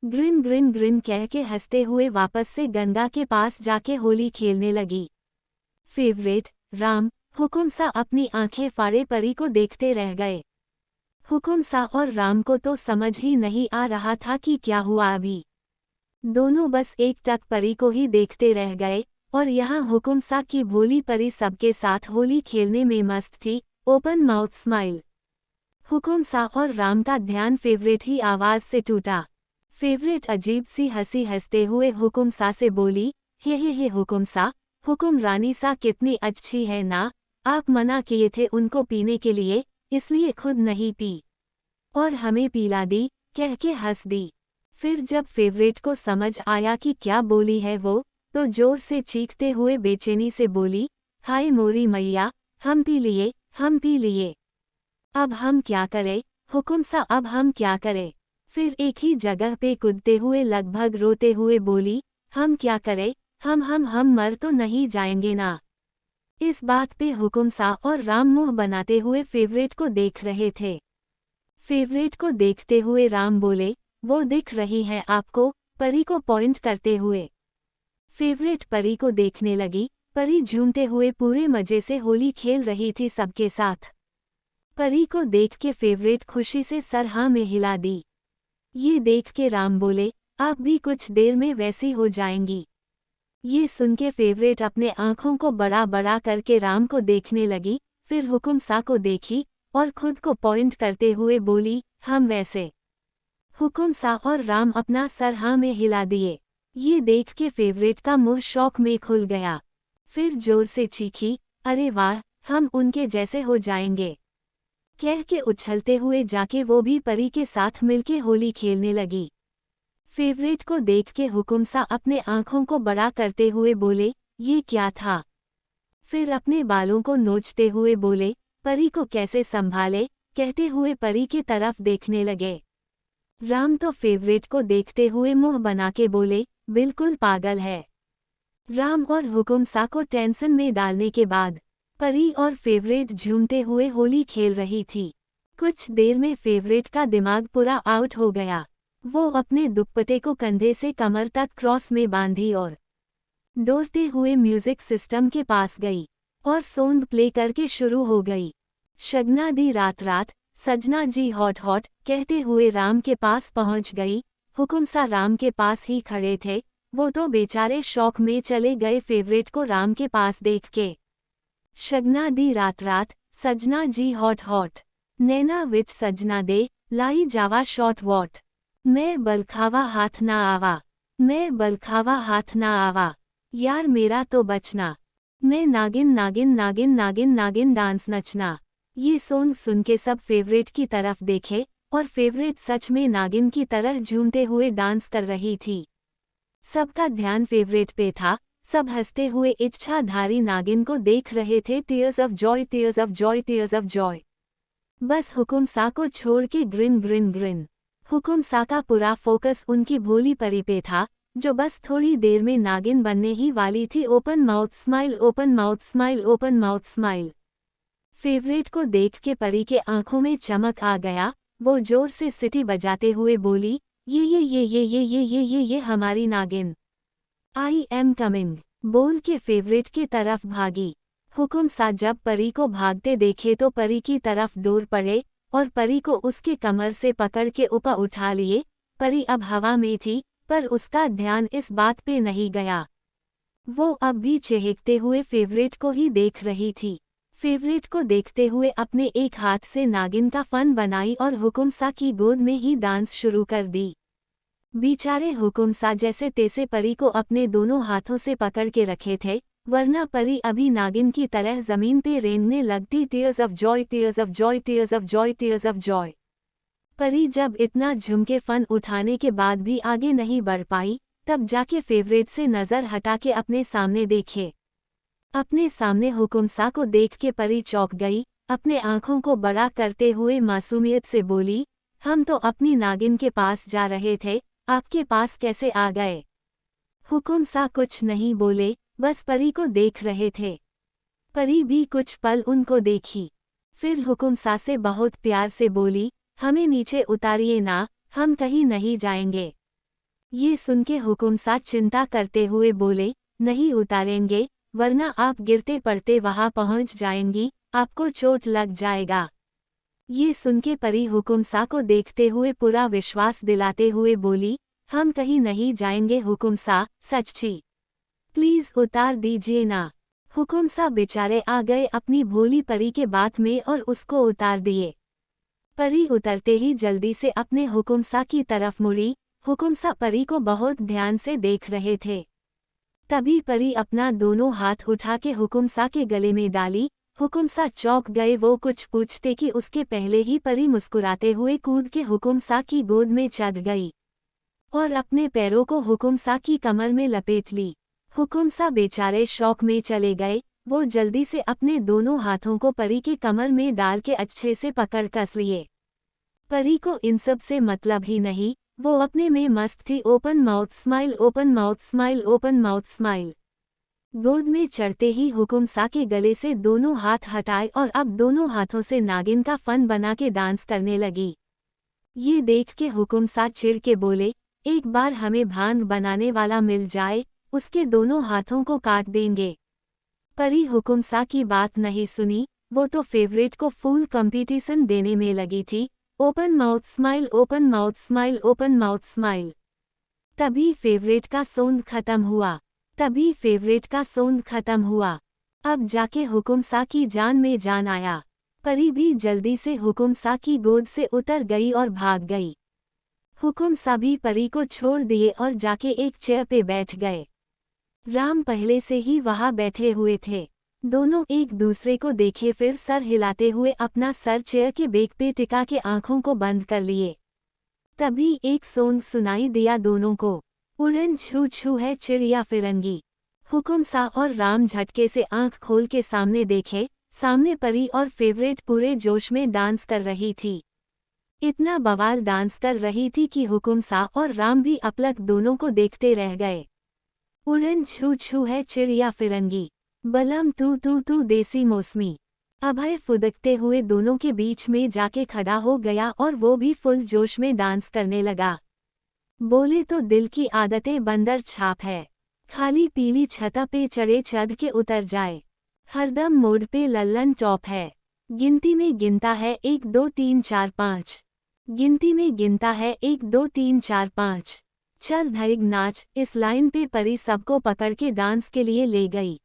ग्रिन ग्रिन ग्रिन कह के हंसते हुए वापस से गंगा के पास जाके होली खेलने लगी। फेवरेट, राम, हुकुम सा अपनी आंखें फाड़े परी को देखते रह गए। हुकुम सा और राम को तो समझ ही नहीं आ रहा था कि क्या हुआ अभी। दोनों बस एक टक परी को ही देखते रह गए, और यहाँ हुकुम सा की भोली परी सबके साथ होली खेलने में मस्त थी। Open mouth smile. हुकुम सा और राम का ध्यान फेवरेट ही आवाज से टूटा। फेवरेट अजीब सी हंसी हंसते हुए हुकुम सा से बोली, हे हुकुम सा, हुकुम रानी सा कितनी अच्छी है ना, आप मना किए थे उनको पीने के लिए, इसलिए खुद नहीं पी और हमें पिला दी, कह के हंस दी। फिर जब फेवरेट को समझ आया कि क्या बोली है वो, तो जोर से चीखते हुए बेचैनी से बोली, हाय मोरी मैया, हम पी लिए, हम पी लिए। अब हम क्या करें, हुकुम सा अब हम क्या करें। फिर एक ही जगह पे कूदते हुए लगभग रोते हुए बोली, हम क्या करें, हम मर तो नहीं जाएंगे ना। इस बात पे हुकुम सा और राम मुंह बनाते हुए फेवरेट को देख रहे थे। फेवरेट को देखते हुए राम बोले, वो दिख रही है आपको, परी को पॉइंट करते हुए। फेवरेट परी को देखने लगी, परी झूमते हुए पूरे मजे से होली खेल रही थी सबके साथ। परी को देख के फेवरेट खुशी से सर हाँ में हिला दी। ये देख के राम बोले, आप भी कुछ देर में वैसी हो जाएंगी। ये सुन के फेवरेट अपने आंखों को बड़ा बड़ा करके राम को देखने लगी, फिर हुकुम सा को देखी और खुद को पॉइंट करते हुए बोली, हम वैसे। हुकुम सा और राम अपना सर हाँ में हिला दिए। ये देख के फेवरेट का मुंह शौक में खुल गया। फिर जोर से चीखी, अरे वाह, हम उनके जैसे हो जाएंगे, कह के उछलते हुए जाके वो भी परी के साथ मिलके होली खेलने लगी। फेवरेट को देख के हुकुम सा अपने आंखों को बड़ा करते हुए बोले, ये क्या था। फिर अपने बालों को नोचते हुए बोले, परी को कैसे संभाले, कहते हुए परी की तरफ देखने लगे। राम तो फेवरेट को देखते हुए मुंह बना के बोले, बिल्कुल पागल है। राम और हुकुम सा को टेंशन में डालने के बाद परी और फेवरेट झूमते हुए होली खेल रही थी। कुछ देर में फेवरेट का दिमाग पूरा आउट हो गया। वो अपने दुपट्टे को कंधे से कमर तक क्रॉस में बांधी और दौड़ते हुए म्यूजिक सिस्टम के पास गई और सॉन्ग प्ले करके शुरू हो गई। शगना दी रात रात, सजना जी हॉट हॉट, कहते हुए राम के पास पहुंच गई। हुकुम सा राम के पास ही खड़े थे, वो तो बेचारे शौक में चले गए फेवरेट को राम के पास देख के। शगना दी रात रात, सजना जी हॉट हॉट, नैना विच सजना दे, लाई जावा शॉट वॉट। मैं बलखावा हाथ ना आवा, मैं बलखावा हाथ ना आवा, यार मेरा तो बचना, मैं नागिन नागिन नागिन नागिन नागिन डांस नचना। ये सॉन्ग सुन के सब फेवरेट की तरफ देखे और फेवरेट सच में नागिन की तरह झूमते हुए डांस कर रही थी। सबका ध्यान फेवरेट पे था, सब हंसते हुए इच्छाधारी नागिन को देख रहे थे। Tears of joy, tears of joy, tears of Joy. बस हुकुम सा को छोड़ के ग्रिन ग्रिन ग्रिन। हुकुम सा का पूरा फोकस उनकी भोली परी पे था, जो बस थोड़ी देर में नागिन बनने ही वाली थी। Open mouth smile, open mouth smile, open mouth smile. Favourite को देख के परी के आंखों में चमक आ गया। वो जोर से सीटी बजाते हुए बोली, ये हमारी नागिन। आई एम कमिंग, बोल के फेवरेट की तरफ भागी। हुकुम सा जब परी को भागते देखे तो परी की तरफ दौड़ पड़े और परी को उसके कमर से पकड़ के ऊपर उठा लिए। परी अब हवा में थी, पर उसका ध्यान इस बात पे नहीं गया। वो अब भी चहकते हुए फेवरेट को ही देख रही थी। फेवरेट को देखते हुए अपने एक हाथ से नागिन का फन बनाई और हुकुम सा की गोद में ही डांस शुरू कर दी। बेचारे हुकुम सा जैसे तैसे परी को अपने दोनों हाथों से पकड़ के रखे थे, वरना परी अभी नागिन की तरह जमीन पे रेंगने लगती। Tears of joy, tears of joy, tears of joy, tears of Joy. परी जब इतना झुमके फन उठाने के बाद भी आगे नहीं बढ़ पाई, तब जाके फेवरेट से नजर हटा के अपने सामने देखे। अपने सामने हुकुम सा को देख के परी चौंक गई। अपने आंखों को बड़ा करते हुए मासूमियत से बोली, हम तो अपनी नागिन के पास जा रहे थे, आपके पास कैसे आ गए। हुकुम सा कुछ नहीं बोले, बस परी को देख रहे थे। परी भी कुछ पल उनको देखी, फिर हुकुम सा से बहुत प्यार से बोली, हमें नीचे उतारिए ना, हम कहीं नहीं जाएंगे। ये सुन के हुकुम सा चिंता करते हुए बोले, नहीं उतारेंगे, वरना आप गिरते पड़ते वहां पहुंच जाएंगी, आपको चोट लग जाएगा। ये सुन के परी हुकुम सा को देखते हुए पूरा विश्वास दिलाते हुए बोली, हम कहीं नहीं जाएंगे हुकुम सा, सच्ची, प्लीज उतार दीजिए ना। हुकुम सा बेचारे आ गए अपनी भोली परी के बात में और उसको उतार दिए। परी उतरते ही जल्दी से अपने हुकुम सा की तरफ मुड़ी। हुकुम सा परी को बहुत ध्यान से देख रहे थे। तभी परी अपना दोनों हाथ उठा के हुकुमसा के गले में डाली। हुकुमसा चौंक गए। वो कुछ पूछते कि उसके पहले ही परी मुस्कुराते हुए कूद के हुकुमसा की गोद में चढ़ गई और अपने पैरों को हुकुमसा की कमर में लपेट ली। हुकुमसा बेचारे शौक में चले गए। वो जल्दी से अपने दोनों हाथों को परी के कमर में डाल के अच्छे से पकड़ कस लिए। परी को इन सब से मतलब ही नहीं, वो अपने में मस्त थी। Open mouth smile, open mouth smile, open mouth smile. गोद में चढ़ते ही हुकुमसा के गले से दोनों हाथ हटाए और अब दोनों हाथों से नागिन का फन बना के डांस करने लगी। ये देख के हुकुमसा चिढ़ के बोले, एक बार हमें भांग बनाने वाला मिल जाए, उसके दोनों हाथों को काट देंगे। परी हुकुमसा की बात नहीं सुनी। वो तो फेवरेट को फुल कंपटीशन देने में लगी थी। Open mouth smile, open mouth smile, open mouth smile. तभी फेवरेट का सौंद खत्म हुआ। अब जाके हुकुमसा की जान में जान आया। परी भी जल्दी से हुकुमसा की गोद से उतर गई और भाग गई। हुकुमसा भी परी को छोड़ दिए और जाके एक चेयर पे बैठ गए। राम पहले से ही वहां बैठे हुए थे। दोनों एक दूसरे को देखे फिर सर हिलाते हुए अपना सर चेयर के बेक पे टिका के आंखों को बंद कर लिए। तभी एक सॉन्ग सुनाई दिया दोनों को, उड़न छू छू है चिड़िया फिरंगी। हुकुमसा और राम झटके से आंख खोल के सामने देखे। सामने परी और फेवरेट पूरे जोश में डांस कर रही थी। इतना बवाल डांस कर रही थी कि हुकुमसा और राम भी अपलक दोनों को देखते रह गए। उड़न छू छू है चिड़िया फिरंगी, बलम तू तू तू देसी मौसमी। अभय फुदकते हुए दोनों के बीच में जाके खड़ा हो गया और वो भी फुल जोश में डांस करने लगा। बोले तो दिल की आदतें बंदर छाप है, खाली पीली छता पे चढ़े चढ़ के उतर जाए, हरदम मोड पे लल्लन टॉप है। गिनती में गिनता है 1 2 3 4 5, गिनती में गिनता है 1 2 3 4 5। चल धड़िक नाच। इस लाइन पे परी सबको पकड़ के डांस के लिए ले गई।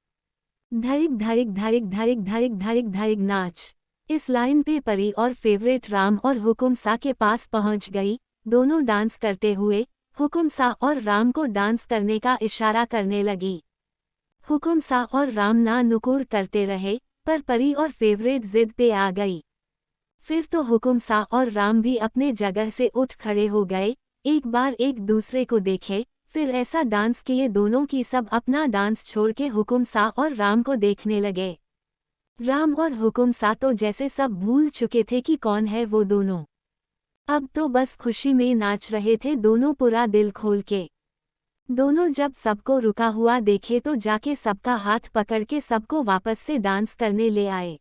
धड़िक धड़िक धड़िक धड़िक धड़िक धड़िक धड़िक नाच। इस लाइन पे परी और फेवरेट राम और हुकुमसा के पास पहुंच गई। दोनों डांस करते हुए हुकुमसा और राम को डांस करने का इशारा करने लगी। हुकुमसा और राम ना नुकुर करते रहे, पर परी और फेवरेट जिद पे आ गई। फिर तो हुकुमसा और राम भी अपने जगह से उठ खड़े हो गए। एक बार एक दूसरे को देखे, फिर ऐसा डांस किए दोनों की सब अपना डांस छोड़ के हुकुमसा और राम को देखने लगे। राम और हुकुमसा तो जैसे सब भूल चुके थे कि कौन है वो दोनों। अब तो बस खुशी में नाच रहे थे दोनों पूरा दिल खोल के। दोनों जब सबको रुका हुआ देखे तो जाके सबका हाथ पकड़ के सबको वापस से डांस करने ले आए।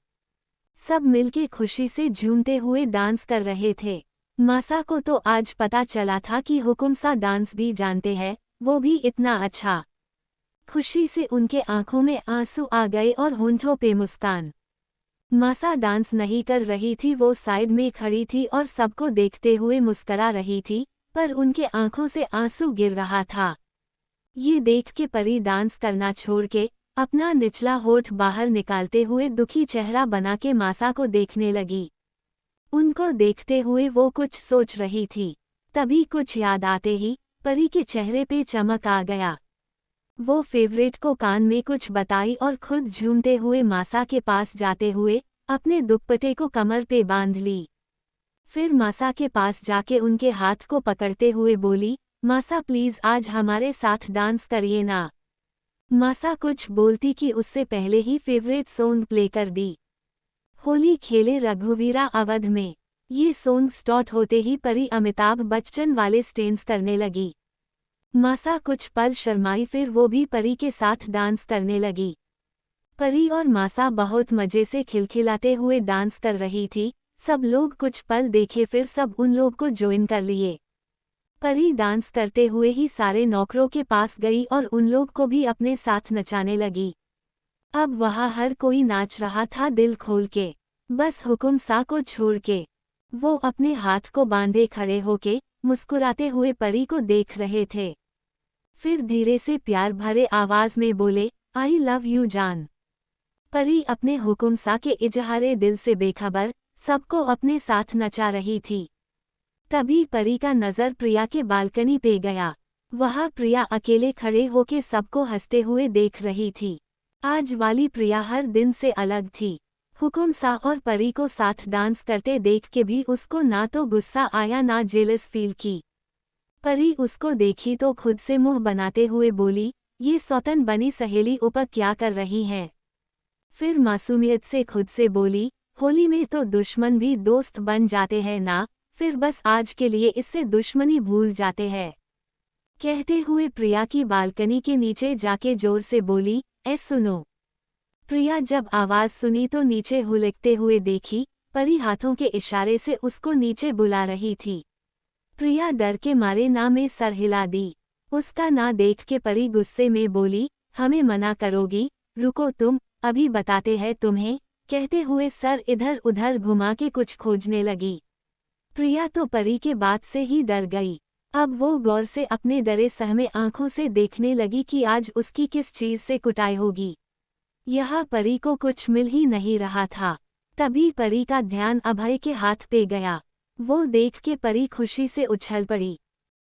सब मिलके खुशी से झूमते हुए डांस कर रहे थे। मासा को तो आज पता चला था कि हुकुमसा डांस भी जानते हैं, वो भी इतना अच्छा। खुशी से उनके आंखों में आंसू आ गए और होंठों पे मुस्कान। मासा डांस नहीं कर रही थी, वो साइड में खड़ी थी और सबको देखते हुए मुस्करा रही थी, पर उनके आंखों से आंसू गिर रहा था। ये देख के परी डांस करना छोड़ के अपना निचला होठ बाहर निकालते हुए दुखी चेहरा बना के मासा को देखने लगी। उनको देखते हुए वो कुछ सोच रही थी। तभी कुछ याद आते ही परी के चेहरे पे चमक आ गया। वो फेवरेट को कान में कुछ बताई और खुद झूमते हुए मासा के पास जाते हुए अपने दुपट्टे को कमर पे बांध ली। फिर मासा के पास जाके उनके हाथ को पकड़ते हुए बोली, मासा प्लीज आज हमारे साथ डांस करिए ना। मासा कुछ बोलती कि उससे पहले ही फेवरेट सॉन्ग प्ले कर दी। होली खेले रघुवीरा अवध में। ये सॉन्ग स्टार्ट होते ही परी अमिताभ बच्चन वाले स्टेंस करने लगी। मासा कुछ पल शर्माई, फिर वो भी परी के साथ डांस करने लगी। परी और मासा बहुत मजे से खिलखिलाते हुए डांस कर रही थी। सब लोग कुछ पल देखे, फिर सब उन लोग को ज्वाइन कर लिए। परी डांस करते हुए ही सारे नौकरों के पास गई और उन लोग को भी अपने साथ नचाने लगी। अब वहाँ हर कोई नाच रहा था दिल खोल के, बस हुकुमसा को छोड़ के। वो अपने हाथ को बांधे खड़े होके मुस्कुराते हुए परी को देख रहे थे। फिर धीरे से प्यार भरे आवाज में बोले, आई लव यू जान। परी अपने हुकुमसा के इजहारे दिल से बेखबर सबको अपने साथ नचा रही थी। तभी परी का नजर प्रिया के बालकनी पे गया। वहाँ प्रिया अकेले खड़े होके सबको हंसते हुए देख रही थी। आज वाली प्रिया हर दिन से अलग थी। हुकुम सा और परी को साथ डांस करते देख के भी उसको ना तो गुस्सा आया ना जेलस फील की। परी उसको देखी तो खुद से मुंह बनाते हुए बोली, ये सौतन बनी सहेली ऊपर क्या कर रही हैं? फिर मासूमियत से खुद से बोली, होली में तो दुश्मन भी दोस्त बन जाते हैं ना, फिर बस आज के लिए इससे दुश्मनी भूल जाते हैं। कहते हुए प्रिया की बालकनी के नीचे जाके जोर से बोली, सुनो। प्रिया जब आवाज सुनी तो नीचे हुलकते हुए देखी, परी हाथों के इशारे से उसको नीचे बुला रही थी। प्रिया डर के मारे ना में सर हिला दी। उसका ना देख के परी गुस्से में बोली, हमें मना करोगी? रुको तुम, अभी बताते हैं तुम्हें। कहते हुए सर इधर उधर घुमा के कुछ खोजने लगी। प्रिया तो परी के बात से ही डर गई। अब वो गौर से अपने डरे सहमे आंखों से देखने लगी कि आज उसकी किस चीज से कुटाई होगी। यहाँ परी को कुछ मिल ही नहीं रहा था। तभी परी का ध्यान अभय के हाथ पे गया। वो देख के परी खुशी से उछल पड़ी।